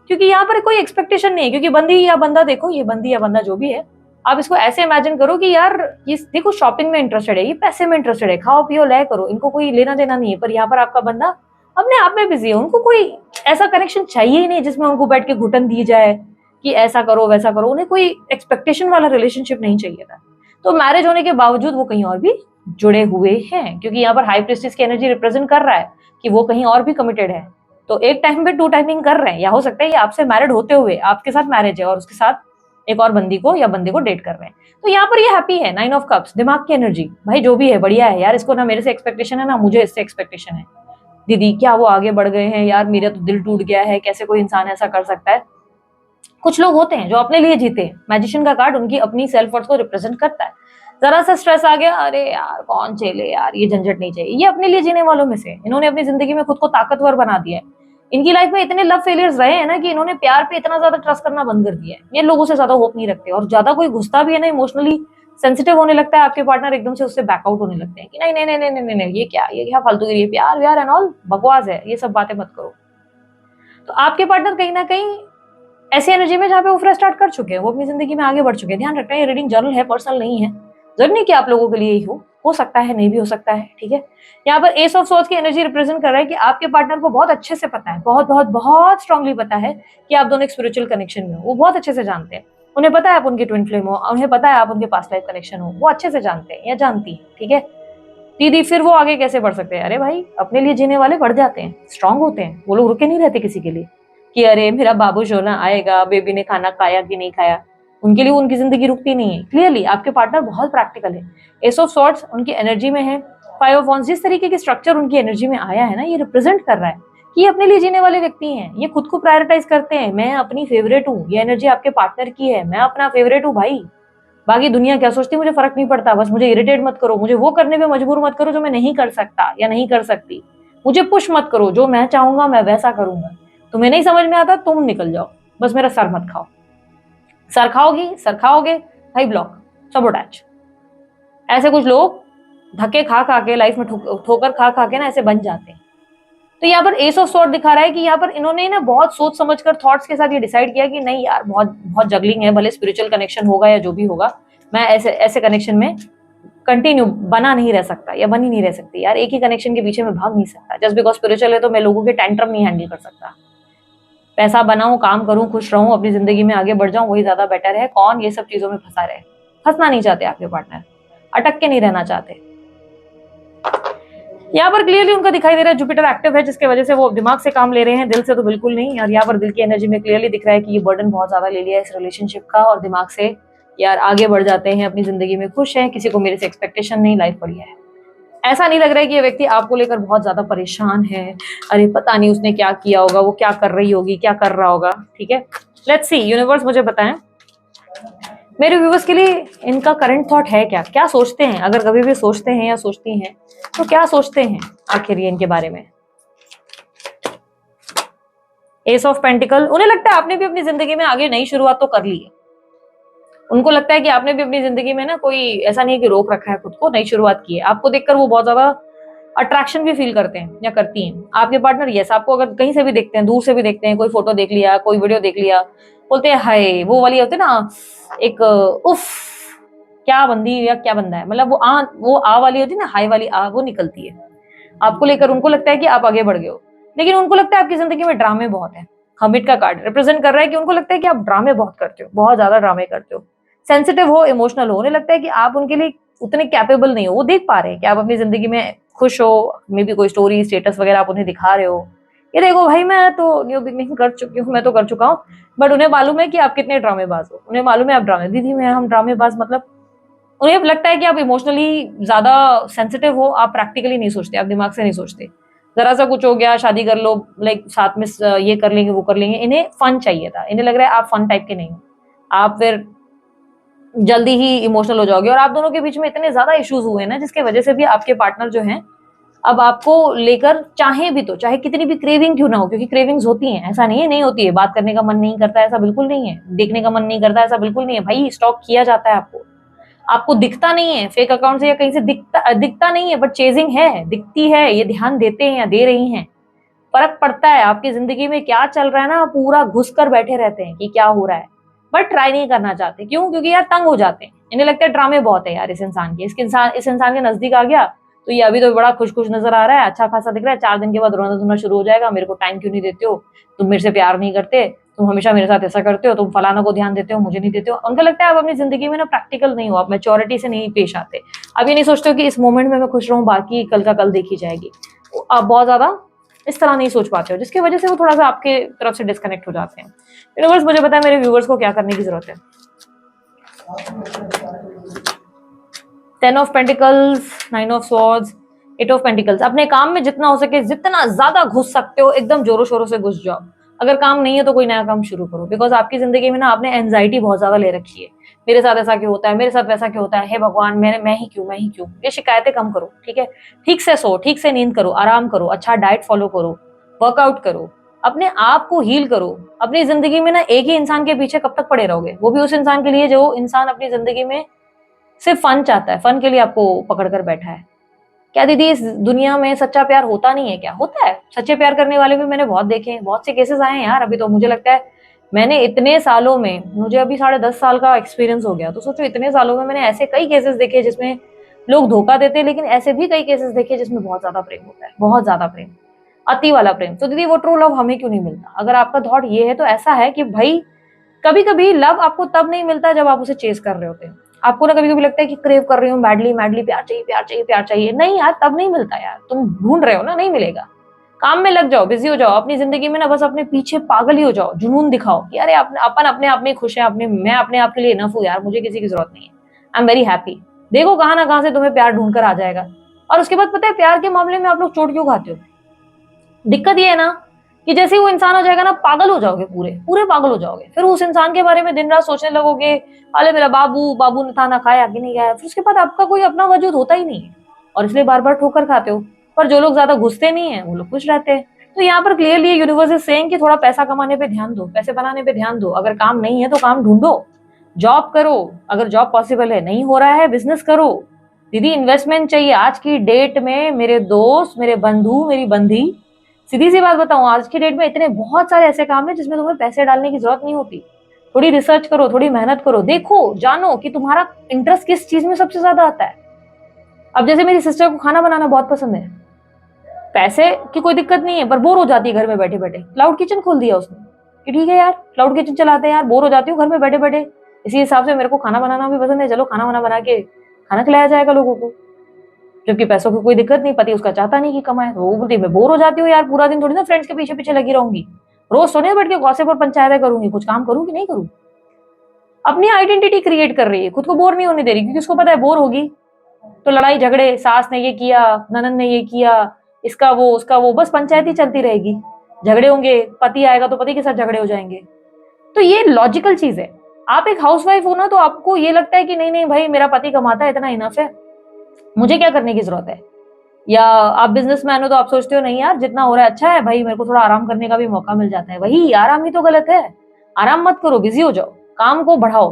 क्योंकि यहाँ पर कोई एक्सपेक्टेशन नहीं है। क्योंकि बंदी या बंदा, देखो ये बंदी या बंदा जो भी है, आप इसको ऐसे इमेजिन करो कि यार ये देखो शॉपिंग में इंटरेस्टेड है, ये पैसे में इंटरेस्टेड है, खाओ पियो लय करो, इनको कोई लेना देना नहीं है। पर यहाँ पर आपका बंदा अपने आप में बिजी है, उनको कोई ऐसा कनेक्शन चाहिए ही नहीं जिसमें उनको बैठ के घुटन दी जाए कि ऐसा करो वैसा करो। उन्हें कोई एक्सपेक्टेशन वाला रिलेशनशिप नहीं चाहिए था। तो मैरिज होने के बावजूद वो कहीं और भी जुड़े हुए हैं, क्योंकि यहाँ पर हाई प्रीस्टेस की एनर्जी रिप्रेजेंट कर रहा है कि वो कहीं और भी कमिटेड है। तो एक टाइम पे 2 टाइमिंग कर रहे हैं, या हो सकता है ये आपसे मैरिड होते हुए आपके साथ मैरिज है और उसके साथ एक और बंदी को या बंदे को डेट कर रहे हैं। तो यहाँ पर ये हैप्पी है, 9 ऑफ कप्स, दिमाग की एनर्जी, भाई जो भी है बढ़िया है यार, इसको ना मेरे से एक्सपेक्टेशन है ना मुझे इससे एक्सपेक्टेशन है। दीदी क्या वो आगे बढ़ गए हैं यार, मेरा तो दिल टूट गया है, कैसे कोई इंसान ऐसा कर सकता है। कुछ लोग होते हैं जो अपने लिए जीते हैं, मैजिशियन का कार्ड उनकी अपनी सेल्फ वर्थ को रिप्रेजेंट करता है। जरा सा स्ट्रेस आ गया, अरे यार कौन झेले यार, ये झंझट नहीं चाहिए, ये अपने लिए जीने वालों में से, इन्होंने अपनी जिंदगी में खुद को ताकतवर बना दिया है। इनकी लाइफ में इतने लव फेलियर्स रहे हैं ना कि इन्होंने प्यार पे इतना ज्यादा ट्रस्ट करना बंद कर दिया है, ये लोगों से ज्यादा होप नहीं रखते, और ज्यादा कोई घुसता भी है ना इमोशनली सेंसिटिव होने लगता है आपके पार्टनर, एकदम से उससे बैकआउट होने लगते हैं कि नहीं नहीं नहीं नहीं नहीं नहीं, ये क्या फालतूगिरी है, प्यार व्यार एंड ऑल बकवास है, ये सब बातें मत करो। तो आपके पार्टनर कहीं ना कहीं ऐसी एनर्जी में जहाँ पे वो फ्रेश स्टार्ट कर चुके हैं, वो अपनी जिंदगी में आगे बढ़ चुके हैं। ध्यान रखना है, रीडिंग जर्नल है, पर्सनल नहीं है, जरूरी नहीं कि आप लोगों के लिए ही हो सकता है, नहीं भी हो सकता है, ठीक है। यहाँ पर एस ऑफ सोर्ड्स की एनर्जी रिप्रेजेंट कर रहा है कि आपके पार्टनर को बहुत अच्छे से पता है, बहुत बहुत बहुत स्ट्रांगली पता है कि आप दोनों एक स्पिरिचुअल कनेक्शन में हो, वो बहुत अच्छे से जानते हैं, उन्हें पता है आप उनकी ट्विन फ्लेम हो, उन्हें पता है आप उनके पास्ट लाइफ कनेक्शन हो, वो अच्छे से जानते हैं या जानती है, ठीक है। दीदी फिर वो आगे कैसे बढ़ सकते हैं, अरे भाई अपने लिए जीने वाले बढ़ जाते हैं, स्ट्रांग होते हैं, वो लोग रुके नहीं रहते किसी के लिए कि अरे मेरा बाबू सोना आएगा, बेबी ने खाना खाया कि नहीं खाया, उनके लिए उनकी जिंदगी रुकती नहीं है। क्लियरली आपके पार्टनर बहुत प्रैक्टिकल है, एस ऑफ सॉर्ट्स उनकी एनर्जी में है, 5 ऑफ वांड्स, जिस तरीके की स्ट्रक्चर उनकी एनर्जी में आया है ना, ये रिप्रेजेंट कर रहा है कि ये अपने लिए जीने वाले व्यक्ति हैं, ये खुद को प्रायोरिटाइज करते हैं, मैं अपनी फेवरेट हूँ, ये एनर्जी आपके पार्टनर की है, मैं अपना फेवरेट हूँ भाई, बाकी दुनिया क्या सोचती है मुझे फर्क नहीं पड़ता, बस मुझे इरिटेट मत करो, मुझे वो करने में मजबूर मत करो जो मैं नहीं कर सकता या नहीं कर सकती, मुझे पुश मत करो, जो मैं चाहूंगा मैं वैसा करूंगा, तुम्हें नहीं समझ में आता तुम निकल जाओ, बस मेरा सर मत खाओ, सर खाओगी सर खाओगे भाई ब्लॉक, सबोटैच। ऐसे कुछ लोग धक्के खा खा के लाइफ में ठोकर खा खा के ना ऐसे बन जाते हैं। तो यहाँ पर एस ऑफ सॉर्ड दिखा रहा है कि यहाँ पर इन्होंने ना बहुत सोच समझकर थॉट्स के साथ ये डिसाइड किया कि नहीं यार बहुत बहुत जगलिंग है, भले स्पिरिचुअल कनेक्शन होगा या जो भी होगा, मैं ऐसे ऐसे कनेक्शन में कंटिन्यू बना नहीं रह सकता या बनी नहीं रह सकती यार, एक ही कनेक्शन के पीछे मैं भाग नहीं सकता, जस्ट बिकॉज स्पिरिचुअल है तो मैं लोगों के टेंट्रम नहीं हैंडल कर सकता, पैसा बनाऊं, काम करूं, खुश रहूं, अपनी जिंदगी में आगे बढ़ जाऊं, वही ज्यादा बेटर है। कौन ये सब चीजों में फंसा रहे, फंसना नहीं चाहते आपके पार्टनर, अटक के नहीं रहना चाहते। यहाँ पर क्लियरली उनका दिखाई दे रहा है जुपिटर एक्टिव है, जिसकी वजह से वो दिमाग से काम ले रहे हैं, दिल से तो बिल्कुल नहीं। और यहाँ पर दिल की एनर्जी में क्लियरली दिख रहा है कि ये बर्डन बहुत ज्यादा ले लिया है इस रिलेशनशिप का, और दिमाग से यार आगे बढ़ जाते हैं, अपनी जिंदगी में खुश हैं, किसी को मेरे से एक्सपेक्टेशन नहीं, लाइफ बढ़िया है। ऐसा नहीं लग रहा है कि ये व्यक्ति आपको लेकर बहुत ज्यादा परेशान है, अरे पता नहीं उसने क्या किया होगा, वो क्या कर रही होगी, क्या कर रहा होगा, ठीक है। लेट्स सी यूनिवर्स मुझे बताएं मेरे व्यूवर्स के लिए इनका करंट थॉट है क्या, क्या सोचते हैं, अगर कभी भी सोचते हैं या सोचती हैं तो क्या सोचते हैं आखिर ये इनके बारे में। एस ऑफ पेंटिकल, उन्हें लगता है आपने भी अपनी जिंदगी में आगे नई शुरुआत तो कर ली है, उनको लगता है कि आपने भी अपनी जिंदगी में ना कोई ऐसा नहीं है कि रोक रखा है खुद को, नई शुरुआत की है। आपको देखकर वो बहुत ज्यादा अट्रैक्शन भी फील करते हैं या करती हैं आपके पार्टनर। यस, आपको अगर कहीं से भी देखते हैं, दूर से भी देखते हैं, कोई फोटो देख लिया, कोई वीडियो देख लिया, बोलते हैं हाय, वो वाली होती है ना एक उफ क्या बंदी या क्या बंदा है, मतलब वो आ वाली होती है ना, हाई वाली आ वो निकलती है आपको लेकर। उनको लगता है कि आप आगे बढ़ गए हो, लेकिन उनको लगता है आपकी जिंदगी में ड्रामे बहुत है। हमिट का कार्ड रिप्रेजेंट कर रहा है कि उनको लगता है कि आप ड्रामे बहुत करते हो, बहुत ज्यादा ड्रामे करते हो, सेंसिटिव हो, इमोशनल हो, उन्हें लगता है कि आप उनके लिए उतने कैपेबल नहीं हो। वो देख पा रहे हैं कि आप अपनी जिंदगी में खुश हो, मे बी कोई स्टोरी स्टेटस वगैरह आप उन्हें दिखा रहे हो, ये देखो भाई मैं तो न्यू बिगनिंग कर चुकी हूँ, मैं तो कर चुका हूँ, बट उन्हें मालूम है कि आप कितने ड्रामेबाज हो, उन्हें मालूम है आप ड्रामे दीदी में हम ड्रामेबाज, मतलब उन्हें लगता है कि आप इमोशनली ज्यादा सेंसिटिव हो, आप प्रैक्टिकली नहीं सोचते, आप दिमाग से नहीं सोचते। जरा सा कुछ हो गया शादी कर लो, लाइक साथ में ये कर लेंगे वो कर लेंगे, इन्हें फन चाहिए था, इन्हें लग रहा है आप फन टाइप के नहीं हो, आप फिर जल्दी ही इमोशनल हो जाओगे। और आप दोनों के बीच में इतने ज्यादा इश्यूज हुए ना, जिसके वजह से भी आपके पार्टनर जो हैं अब आपको लेकर चाहे भी तो, चाहे कितनी भी क्रेविंग क्यों ना हो, क्योंकि क्रेविंग्स होती हैं, ऐसा नहीं है नहीं होती है, बात करने का मन नहीं करता ऐसा बिल्कुल नहीं है, देखने का मन नहीं करता ऐसा बिल्कुल नहीं है भाई, स्टॉक किया जाता है आपको, आपको दिखता नहीं है फेक अकाउंट से या कहीं से दिखता नहीं है, बट चेजिंग है, दिखती है, ये ध्यान देते हैं या दे रही हैं, फर्क पड़ता है आपकी जिंदगी में क्या चल रहा है ना, पूरा घुस कर बैठे रहते हैं कि क्या हो रहा है, बट ट्राई नहीं करना चाहते। क्यों? क्योंकि यार तंग हो जाते हैं, इन्हें लगता है ड्रामे बहुत है यार इस इंसान के, इस इंसान के नजदीक आ गया तो ये अभी तो बड़ा खुश खुश नजर आ रहा है, अच्छा खासा दिख रहा है, 4 दिन के बाद रोना धोना शुरू हो जाएगा, मेरे को टाइम क्यों नहीं देते हो, तुम मेरे से प्यार नहीं करते, तुम हमेशा मेरे साथ ऐसा करते हो, तुम फलाना को ध्यान देते हो, मुझे नहीं देते हो। उनको लगता है आप अपनी जिंदगी में ना प्रैक्टिकल नहीं हो, आप मैच्योरिटी से नहीं पेश आते, अब ये नहीं सोचते हो कि इस मोमेंट में मैं खुश रहूं, बाकी कल का कल देखी जाएगी, आप बहुत ज्यादा इस तरह नहीं सोच पाते हो, जिसकी वजह से वो थोड़ा सा आपके तरफ से डिस्कनेक्ट हो जाते हैं। यूनिवर्स मुझे पता है मेरे व्यूवर्स को क्या करने की जरूरत है। 10 of pentacles, 9 of swords, 8 of pentacles. अपने काम में जितना हो सके जितना ज्यादा घुस सकते हो एकदम जोरों शोरों से घुस जाओ। अगर काम नहीं है तो कोई नया काम शुरू करो, बिकॉज आपकी जिंदगी में ना आपने एंजाइटी बहुत ज्यादा ले रखी है। मेरे साथ ऐसा क्यों होता है, मेरे साथ वैसा क्यों होता है, हे भगवान मैं ही क्यों, मैं ही क्यों। ये शिकायतें कम करो, ठीक है। ठीक से सो, ठीक से नींद करो, आराम करो, अच्छा डाइट फॉलो करो, वर्कआउट करो, अपने आप को हील करो। अपनी जिंदगी में ना एक ही इंसान के पीछे कब तक पड़े रहोगे, वो भी उस इंसान के लिए जो इंसान अपनी जिंदगी में सिर्फ फन चाहता है, फन के लिए आपको पकड़ कर बैठा है। क्या दीदी इस दुनिया में सच्चा प्यार होता नहीं है क्या? होता है, सच्चे प्यार करने वाले भी मैंने बहुत देखे हैं, बहुत से केसेस आए हैं यार। अभी तो मुझे लगता है मैंने इतने सालों में, मुझे अभी 10.5 साल का एक्सपीरियंस हो गया, तो सोचो इतने सालों में मैंने ऐसे कई केसेस देखे जिसमें लोग धोखा देते हैं, लेकिन ऐसे भी कई केसेस देखे जिसमें बहुत ज्यादा प्रेम होता है, बहुत ज्यादा प्रेम, अति वाला प्रेम। तो दीदी वो ट्रू लव हमें क्यों नहीं मिलता? अगर आपका थॉट ये है तो ऐसा है कि भाई कभी कभी लव आपको तब नहीं मिलता जब आप उसे चेस कर रहे होते हैं। आपको ना कभी कभी लगता है कि क्रेव कर रही हूँ मैडली मैडली, प्यार चाहिए प्यार चाहिए प्यार चाहिए, नहीं यार तब नहीं मिलता यार। तुम ढूंढ रहे हो ना, नहीं मिलेगा। काम में लग जाओ, बिजी हो जाओ, अपनी जिंदगी में ना बस अपने पीछे पागल ही हो जाओ, जुनून दिखाओ कि अरे अपन अपने आप में खुश है, अपने मैं अपने आप के लिए इनफ हूँ यार, मुझे किसी की जरूरत नहीं है, आई एम वेरी हैप्पी। देखो कहाँ ना कहाँ से तुम्हें प्यार ढूंढ कर आ जाएगा। और उसके बाद पता है प्यार के मामले में आप लोग चोट क्यों खाते हो? दिक्कत ये है ना कि जैसे ही वो इंसान हो जाएगा ना, पागल हो जाओगे, पूरे पूरे पागल हो जाओगे। फिर उस इंसान के बारे में दिन रात सोचने लगोगे, अरे मेरा बाबू बाबू ने खाना खाया कि नहीं खाया। फिर उसके बाद आपका कोई अपना वजूद होता ही नहीं है, और इसलिए बार बार ठोकर खाते हो। पर जो लोग ज्यादा घुसते नहीं है वो लोग खुश रहते हैं। तो यहाँ पर क्लियरली यूनिवर्स इज सेइंग कि थोड़ा पैसा कमाने पे ध्यान दो, पैसे बनाने पे ध्यान दो। अगर काम नहीं है तो काम ढूंढो, जॉब करो, अगर जॉब पॉसिबल है, नहीं हो रहा है बिजनेस करो। दीदी इन्वेस्टमेंट चाहिए आज की डेट में, मेरे दोस्त, मेरे बंधु, मेरी बंधी। सीधी सी बात बताऊं, आज की डेट में इतने बहुत सारे ऐसे काम है जिसमें तुम्हें पैसे डालने की जरूरत नहीं होती। थोड़ी रिसर्च करो, थोड़ी मेहनत करो, देखो जानो कि तुम्हारा इंटरेस्ट किस चीज में सबसे ज्यादा आता है। अब जैसे मेरी सिस्टर को खाना बनाना बहुत पसंद है, पैसे की कोई दिक्कत नहीं है, पर बोर हो जाती है घर में बैठे बैठे। क्लाउड किचन खोल दिया उसने कि ठीक है यार क्लाउड किचन चलाते हैं यार, बोर हो जाती हूँ घर में बैठे बैठे। इसी हिसाब से मेरे को खाना बनाना भी पसंद है, चलो खाना वाना बना के खाना खिलाया जाएगा लोगों को। जबकि पैसों की कोई दिक्कत नहीं, पति उसका चाहता नहीं कि कमाए। वो बोलती मैं बोर हो जाती हूँ यार, पूरा दिन थोड़ी ना फ्रेंड्स के पीछे पीछे लगी रहूंगी, रोज तो नहीं बैठ के गॉसिप और पंचायतें करूंगी, कुछ काम करूँ कि नहीं करूँ। अपनी आइडेंटिटी क्रिएट कर रही है, खुद को बोर नहीं होने दे रही, क्योंकि उसको पता है बोर होगी तो लड़ाई झगड़े, सास ने ये किया, ननद ने ये किया, इसका वो उसका वो, बस पंचायत ही चलती रहेगी। झगड़े होंगे, पति आएगा तो पति के साथ झगड़े हो जाएंगे। तो ये लॉजिकल चीज है। आप एक हाउसवाइफ हो ना, तो आपको ये लगता है कि नहीं नहीं भाई मेरा पति कमाता है, इतना इनफ है, मुझे क्या करने की जरूरत है। या आप बिजनेसमैन हो तो आप सोचते हो नहीं यार जितना हो रहा है अच्छा है भाई, मेरे को थोड़ा आराम करने का भी मौका मिल जाता है। वही आराम ही तो गलत है। आराम मत करो, बिजी हो जाओ, काम को बढ़ाओ,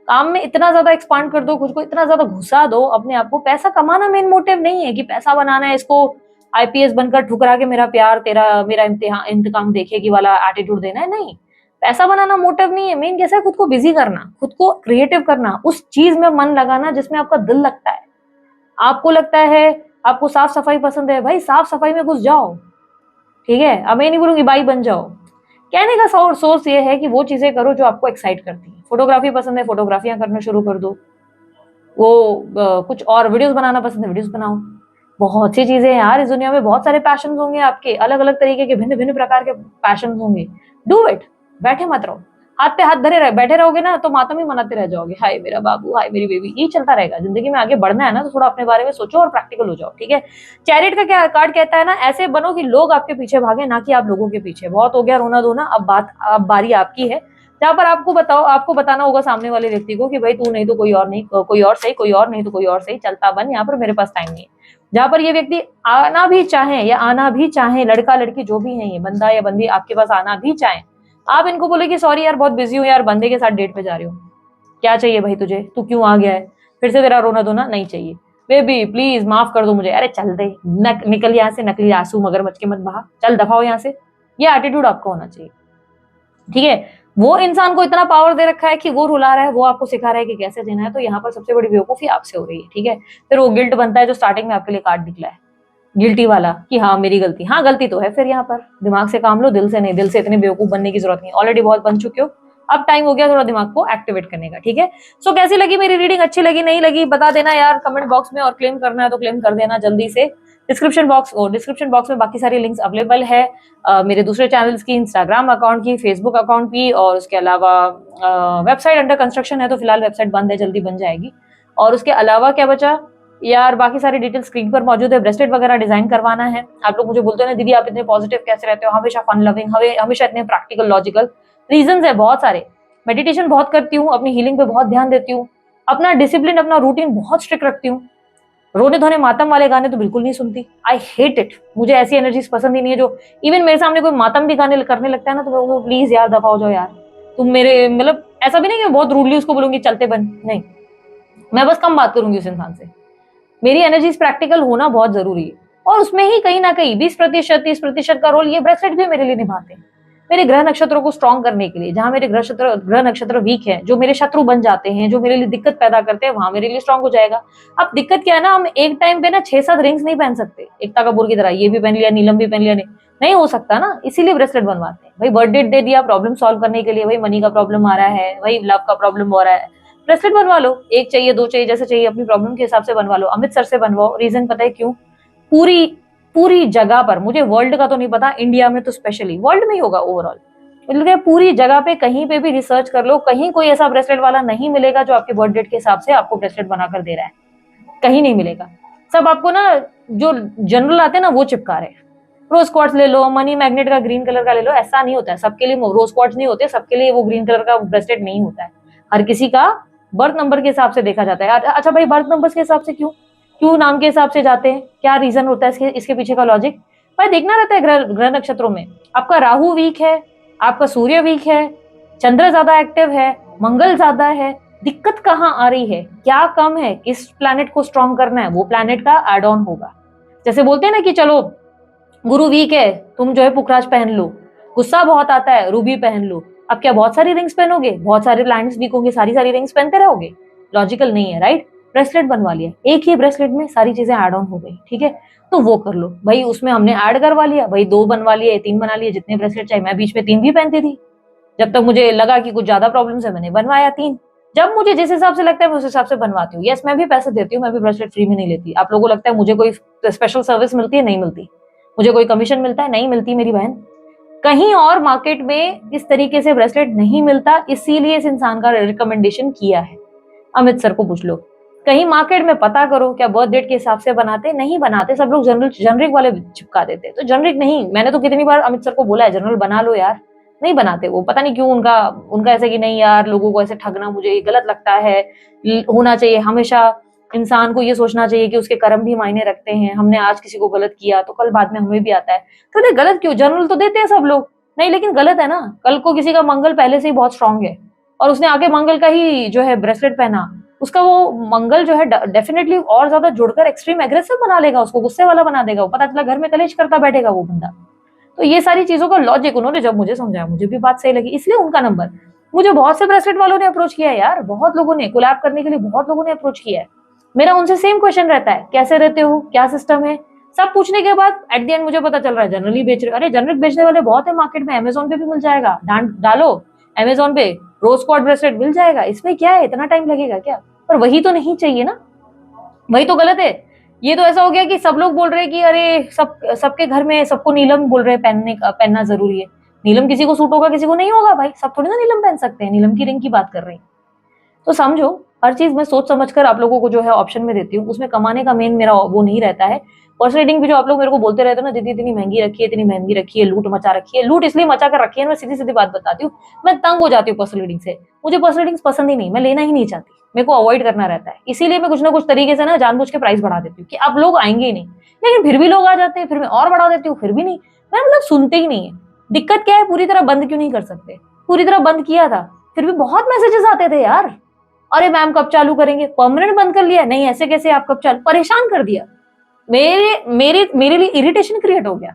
काम में इतना ज्यादा एक्सपांड कर दो, खुद को इतना ज्यादा घुसा दो अपने आप को। पैसा कमाना मेन मोटिव नहीं है कि पैसा बनाना है, इसको आईपीएस बनकर ठुकरा के मेरा प्यार तेरा मेरा इम्तिहान इंतकाम देखेगी वाला एटीट्यूड देना है, नहीं। पैसा बनाना मोटिव नहीं है, मेन कैसा है खुद को बिजी करना, खुद को क्रिएटिव करना, उस चीज में मन लगाना जिसमें आपका दिल लगता है। आपको लगता है आपको साफ सफाई पसंद है, भाई साफ सफाई में घुस जाओ, ठीक है। अब मैं नहीं बोलूंगी बाई बन जाओ, कहने का सोर्स ये है कि वो चीजें करो जो आपको एक्साइट करती है। फोटोग्राफी पसंद है, फोटोग्राफियां करना शुरू कर दो। वो कुछ और वीडियोस बनाना पसंद है, वीडियोस बनाओ। बहुत सी चीजें हैं यार इस दुनिया में, बहुत सारे पैशन होंगे आपके, अलग अलग तरीके के भिन्न भिन्न प्रकार के पैशन होंगे। डू इट, बैठे मत रहो, हाथ पे हाथ धरे रहे बैठे रहोगे ना तो मातम ही मनाते रह जाओगे, हाय मेरा बाबू, हाय मेरी बेबी, यही चलता रहेगा। जिंदगी में आगे बढ़ना है ना तो थोड़ा अपने बारे में सोचो और प्रैक्टिकल हो जाओ, ठीक है। चैरिट का क्या कार्ड कहता है ना, ऐसे बनो कि लोग आपके पीछे भागे, ना कि आप लोगों के पीछे। बहुत हो गया रोना धोना, अब बारी आपकी है, जहां पर आपको बताना होगा सामने वाले व्यक्ति को कि भाई तू नहीं तो कोई और नहीं, कोई और सही, कोई और नहीं तो कोई और सही, चलता बन, यहाँ पर मेरे पास टाइम नहीं है। जहां पर ये व्यक्ति आना भी चाहे या आना भी चाहे, लड़का लड़की जो भी है, ये बंदा या बंदी आपके पास आना भी चाहे, आप इनको बोले कि सॉरी यार बहुत बिजी हूँ यार, बंदे के साथ डेट पे जा रही हूँ, क्या चाहिए भाई तुझे, तू क्यों आ गया है, फिर से तेरा रोना धोना नहीं चाहिए, बेबी प्लीज माफ कर दो मुझे, अरे चल दे, निकल यहाँ से, नकली आंसू मगरमच्छ के मत बहा, चल दफा हो यहाँ से। ये एटीट्यूड आपका होना चाहिए, ठीक है। वो इंसान को इतना पावर दे रखा है कि वो रुला रहा है, वो आपको सिखा रहा है कि कैसे देना है, तो यहाँ पर सबसे बड़ी बेवकूफी आपसे हो रही है, ठीक है। फिर वो गिल्ट बनता है जो स्टार्टिंग में आपके लिए कार्ड निकला है, गिल्टी वाला कि हाँ मेरी गलती, हाँ गलती तो है, फिर यहाँ पर दिमाग से काम लो, दिल से नहीं। दिल से इतने बेवकूफ बनने की जरूरत नहीं, ऑलरेडी बहुत बन चुके हो, अब टाइम हो गया थोड़ा दिमाग को एक्टिवेट करने का, ठीक है। सो कैसी लगी मेरी रीडिंग, अच्छी लगी नहीं लगी बता देना यार कमेंट बॉक्स में, और क्लेम करना है तो क्लेम कर देना जल्दी से, डिस्क्रिप्शन बॉक्स में बाकी सारी लिंक्स अवेलेबल है, मेरे दूसरे चैनल्स की, इंस्टाग्राम अकाउंट की, फेसबुक अकाउंट की, और उसके अलावा वेबसाइट अंडर कंस्ट्रक्शन है, तो फिलहाल वेबसाइट बंद है, जल्दी बन जाएगी। और उसके अलावा क्या बचा यार, बाकी सारी डिटेल स्क्रीन पर मौजूद है। ब्रेसलेट वगैरह डिजाइन करवाना है, आप लोग मुझे बोलते हो ना दीदी आप इतने पॉजिटिव कैसे रहते हो, हमेशा फन लविंग, हमेशा इतने प्रैक्टिकल लॉजिकल। रीजंस है बहुत सारे। मेडिटेशन बहुत करती हूँ, अपनी हीलिंग पे बहुत ध्यान देती हूँ, अपना डिसिप्लिन, अपना रूटीन बहुत स्ट्रिक्ट रखती हूँ। रोने धोने मातम वाले गाने तो बिल्कुल नहीं सुनती, आई हेट इट। मुझे ऐसी एनर्जीज पसंद ही नहीं है जो इवन मेरे सामने कोई मातम भी गाने करने लगता है ना, तो मैं वो प्लीज यार दफा हो जाओ यार, तुम मेरे मतलब ऐसा भी नहीं कि बहुत रूडली उसको बोलूंगी चलते बन, नहीं, मैं बस कम बात करूंगी उस इंसान से। मेरी एनर्जीज प्रैक्टिकल होना बहुत जरूरी है, और उसमें ही कहीं ना कहीं 20% 30% का रोल ये ब्रेसलेट भी मेरे लिए निभाते हैं, मेरे ग्रह नक्षत्रों को स्ट्रॉन्ग करने के लिए। जहां मेरे ग्रह नक्षत्र वीक है, जो मेरे शत्रु बन जाते हैं, जो मेरे लिए दिक्कत पैदा करते हैं, वहां मेरे लिए स्ट्रॉन्ग हो जाएगा। अब दिक्कत क्या है ना, हम एक टाइम पे ना 6-7 रिंग्स नहीं पहन सकते एकता कपूर की तरह, ये भी पहन लिया, नीलम भी पहन लिया, नहीं हो सकता ना, इसीलिए ब्रेसलेट बनवाते हैं। भाई बर्थडे दे दिया प्रॉब्लम सॉल्व करने के लिए, भाई मनी का प्रॉब्लम आ रहा है, भाई लव का प्रॉब्लम हो रहा है, ब्रेसलेट बनवा लो, एक चाहिए, दो चाहिए, जैसे चाहिए, अपनी प्रॉब्लम के हिसाब से बनवा लो। अमित सर से बनवाओ, रीजन पता है क्यों? पूरी पूरी जगह पर, मुझे वर्ल्ड का तो नहीं पता, इंडिया में तो स्पेशली, वर्ल्ड में ही होगा ओवरऑल, मतलब पूरी जगह पे कहीं पे भी रिसर्च कर लो, कहीं कोई ऐसा ब्रेसलेट वाला नहीं मिलेगा जो आपके बर्थ डेट के हिसाब से आपको ब्रेसलेट बनाकर दे रहा है, कहीं नहीं मिलेगा। सब आपको ना जो जनरल आते हैं ना वो चिपका रहे हैं। रोज क्वार्ट्ज ले लो, मनी मैग्नेट का ग्रीन कलर का ले लो, ऐसा नहीं होता है सबके लिए, रोज क्वार्ट्ज नहीं होते सबके लिए, वो ग्रीन कलर का ब्रेसलेट नहीं होता है। हर किसी का बर्थ नंबर के हिसाब से देखा जाता है। अच्छा भाई बर्थ नंबर के हिसाब से क्यों क्यों नाम के हिसाब से जाते हैं, क्या रीजन होता है इसके पीछे का लॉजिक? भाई देखना रहता है ग्रह नक्षत्रों में, आपका राहु वीक है, आपका सूर्य वीक है, चंद्र ज्यादा एक्टिव है, मंगल ज्यादा है, दिक्कत कहाँ आ रही है, क्या कम है, किस प्लैनेट को स्ट्रॉन्ग करना है, वो प्लैनेट का एड ऑन होगा। जैसे बोलते हैं ना कि चलो गुरु वीक है, तुम जो है पुखराज पहन लो, गुस्सा बहुत आता है रूबी पहन लो। अब क्या बहुत सारी रिंग्स पहनोगे, बहुत सारे प्लैनेट्स वीक होंगे, सारी सारी रिंग्स पहनते रहोगे? लॉजिकल नहीं है, राइट? ब्रेसलेट बनवा लिया, एक ही ब्रेसलेट में सारी चीजें एड ऑन हो गई, ठीक है, तो वो कर लो भाई। उसमें हमने ऐड करवा लिया भाई, 2 बनवा लिए, 3 बना लिए, जितने ब्रेसलेट चाहिए। मैं बीच में 3 भी पहनती थी, जब तक मुझे लगा कि कुछ ज्यादा प्रॉब्लम है मैंने बनवाया 3। जब मुझे जिस हिसाब से लगता है मैं उस हिसाब से बनवाती हूँ। यस मैं भी पैसे देती हूँ, मैं भी ब्रेसलेट फ्री में नहीं लेती। आप लोगों को लगता है मुझे कोई स्पेशल सर्विस मिलती है, नहीं मिलती। मुझे कोई कमीशन मिलता है, नहीं मिलती मेरी बहन। कहीं और मार्केट में इस तरीके से ब्रेसलेट नहीं मिलता, इसीलिए इस इंसान का रिकमेंडेशन किया है। अमित सर को पूछ लो, कहीं मार्केट में पता करो क्या बर्थ डेट के हिसाब से बनाते, नहीं बनाते। सब लोग जनरल जनरिक वाले चिपका देते, तो जनरिक नहीं। मैंने तो कितनी बार अमित सर को बोला है जनरल बना लो यार, नहीं बनाते वो, पता नहीं क्यों उनका उनका ऐसे कि नहीं यार लोगों को ऐसे ठगना मुझे गलत लगता है। होना चाहिए हमेशा, इंसान को ये सोचना चाहिए कि उसके कर्म भी मायने रखते हैं, हमने आज किसी को गलत किया तो कल बाद में हमें भी आता है, तो नहीं गलत क्यों? जनरल तो देते हैं सब लोग, नहीं लेकिन गलत है ना। कल को किसी का मंगल पहले से ही बहुत स्ट्रांग है और उसने आगे मंगल का ही जो है ब्रेसलेट पहना, उसका वो मंगल जो है डेफिनेटली और ज्यादा जुड़कर एक्सट्रीम एग्रेसिव बना लेगा, उसको गुस्से वाला बना देगा, वो पता चला घर में कलेश करता बैठेगा वो बंदा। तो ये सारी चीजों का लॉजिक उन्होंने जब मुझे समझाया, मुझे भी बात सही लगी, इसलिए उनका नंबर। मुझे बहुत से ब्रेसलेट वालों ने अप्रोच किया है यार, बहुत लोगों ने कोलैब करने के लिए, बहुत लोगों ने अप्रोच किया है। मेरा उनसे सेम क्वेश्चन रहता है, कैसे रहते हो, क्या सिस्टम है, सब पूछने के बाद एट द एंड मुझे पता चल रहा है जनरली बेच रहे। अरे जनरल बेचने वाले बहुत है मार्केट में, अमेजोन पे भी मिल जाएगा, डालो अमेजोन पे रोज क्वार्ट ब्रेसलेट मिल जाएगा, इसमें क्या है, इतना टाइम लगेगा क्या? पर वही तो नहीं चाहिए ना, वही तो गलत है। ये तो ऐसा हो गया कि सब लोग बोल रहे हैं कि अरे सबके घर में सबको नीलम बोल रहे हैं पहनना जरूरी है। नीलम किसी को सूट होगा, किसी को नहीं होगा भाई, सब थोड़ी ना नीलम पहन सकते हैं, नीलम की रिंग की बात कर रहे हैं। तो समझो, हर चीज मैं सोच समझ कर आप लोगों को जो है ऑप्शन में देती हूँ, उसमें कमाने का मेन मेरा वो नहीं रहता है। पर्सनल रीडिंग भी जो आप लोग मेरे को बोलते रहते हो ना, दीदी इतनी महंगी रखी है, इतनी महंगी रखी है, लूट मचा रखी है, लूट इसलिए मचा कर रखी है, मैं सीधी सीधी बात बताती हूँ, मैं तंग हो जाती हूँ पर्सनल रीडिंग से। मुझे पर्सनल रीडिंग पसंद ही नहीं, मैं लेना ही नहीं चाहती, मेरे को अवॉइड करना रहता है, इसीलिए मैं कुछ ना कुछ तरीके से ना जानबूझ के प्राइस बढ़ा देती हूँ कि अब लोग आएंगे ही नहीं। लेकिन फिर भी लोग आ जाते हैं, फिर मैं और बढ़ा देती हूँ, फिर भी नहीं, मैं मतलब सुनते ही नहीं है। दिक्कत क्या है, पूरी तरह बंद क्यों नहीं कर सकते? पूरी तरह बंद किया था, फिर भी बहुत मैसेजेस आते थे यार, अरे मैम कब चालू करेंगे, परमानेंट बंद कर लिया, नहीं ऐसे कैसे, आप कब चालू, परेशान कर दिया, मेरे लिए इरिटेशन क्रिएट हो गया।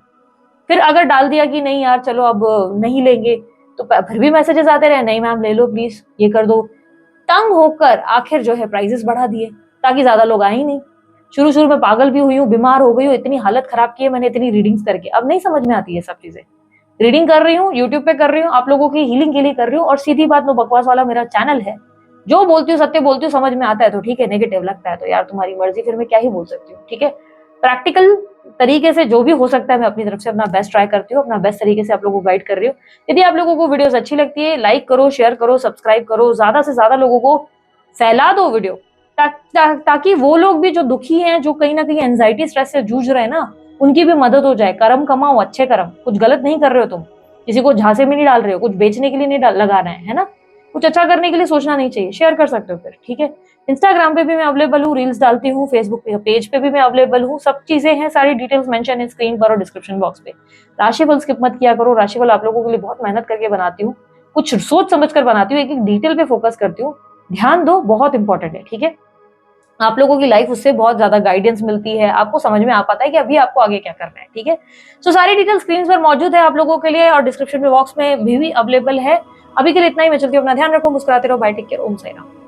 फिर अगर डाल दिया कि नहीं यार चलो अब नहीं लेंगे, तो फिर भी मैसेजेस आते रहे, नहीं मैम ले लो प्लीज, ये कर दो। तंग होकर आखिर जो है प्राइसेस बढ़ा दिए ताकि ज्यादा लोग आए ही नहीं। शुरू शुरू में पागल भी हुई हूँ, बीमार हो गई हूँ, इतनी हालत खराब की है मैंने इतनी रीडिंग्स करके, अब नहीं समझ में आती है सब चीजें। रीडिंग कर रही हूँ, यूट्यूब पे कर रही हूँ, आप लोगों की हीलिंग के लिए कर रही हूँ, और सीधी बात, नो बकवास वाला मेरा चैनल है, जो बोलती हूँ सत्य बोलती हूँ, समझ में आता है तो ठीक है, नेगेटिव लगता है तो यार तुम्हारी मर्जी, फिर मैं क्या ही बोल सकती हूँ, ठीक है। प्रैक्टिकल तरीके से जो भी हो सकता है मैं अपनी तरफ से अपना बेस्ट ट्राई करती हूँ, अपना बेस्ट तरीके से आप लोगों को गाइड कर रही हूँ। यदि आप लोगों को वीडियोस अच्छी लगती है, लाइक करो, शेयर करो, सब्सक्राइब करो, ज्यादा से ज्यादा लोगों को फैला दो वीडियो, ताकि वो लोग भी जो दुखी हैं, जो कहीं ना कहीं एंजाइटी स्ट्रेस से जूझ रहे हैं ना, उनकी भी मदद हो जाए। कर्म कमाओ, अच्छे कर्म, कुछ गलत नहीं कर रहे हो तुम, किसी को झांसे में नहीं डाल रहे हो, कुछ बेचने के लिए नहीं लगा रहे हैं, है ना। कुछ अच्छा करने के लिए सोचना नहीं चाहिए, शेयर कर सकते हो फिर, ठीक है। इंस्टाग्राम पे भी मैं अवेलेबल हूँ, रील्स डालती हूँ, फेसबुक पेज पे भी मैं अवेलेबल हूँ, सब चीजें हैं, सारी डिटेल्स मेंशन है स्क्रीन पर और डिस्क्रिप्शन बॉक्स पे। राशिफल स्किप मत किया करो, राशिफल आप लोगों के लिए बहुत मेहनत करके बनाती हूँ, कुछ सोच समझ कर बनाती हूँ, एक एक डिटेल पे फोकस करती हूँ। ध्यान दो, बहुत इंपॉर्टेंट है, ठीक है। आप लोगों की लाइफ उससे बहुत ज्यादा गाइडेंस मिलती है, आपको समझ में आ पाता है कि अभी आपको आगे क्या करना है, ठीक है। सो सारी डिटेल स्क्रीन पर मौजूद है आप लोगों के लिए और डिस्क्रिप्शन बॉक्स में भी अवेलेबल है। अभी के लिए इतना ही, मैं चलती हूँ, अपना ध्यान रखो, मुस्कुराते रहो, bye, take care, Om Sai Ram.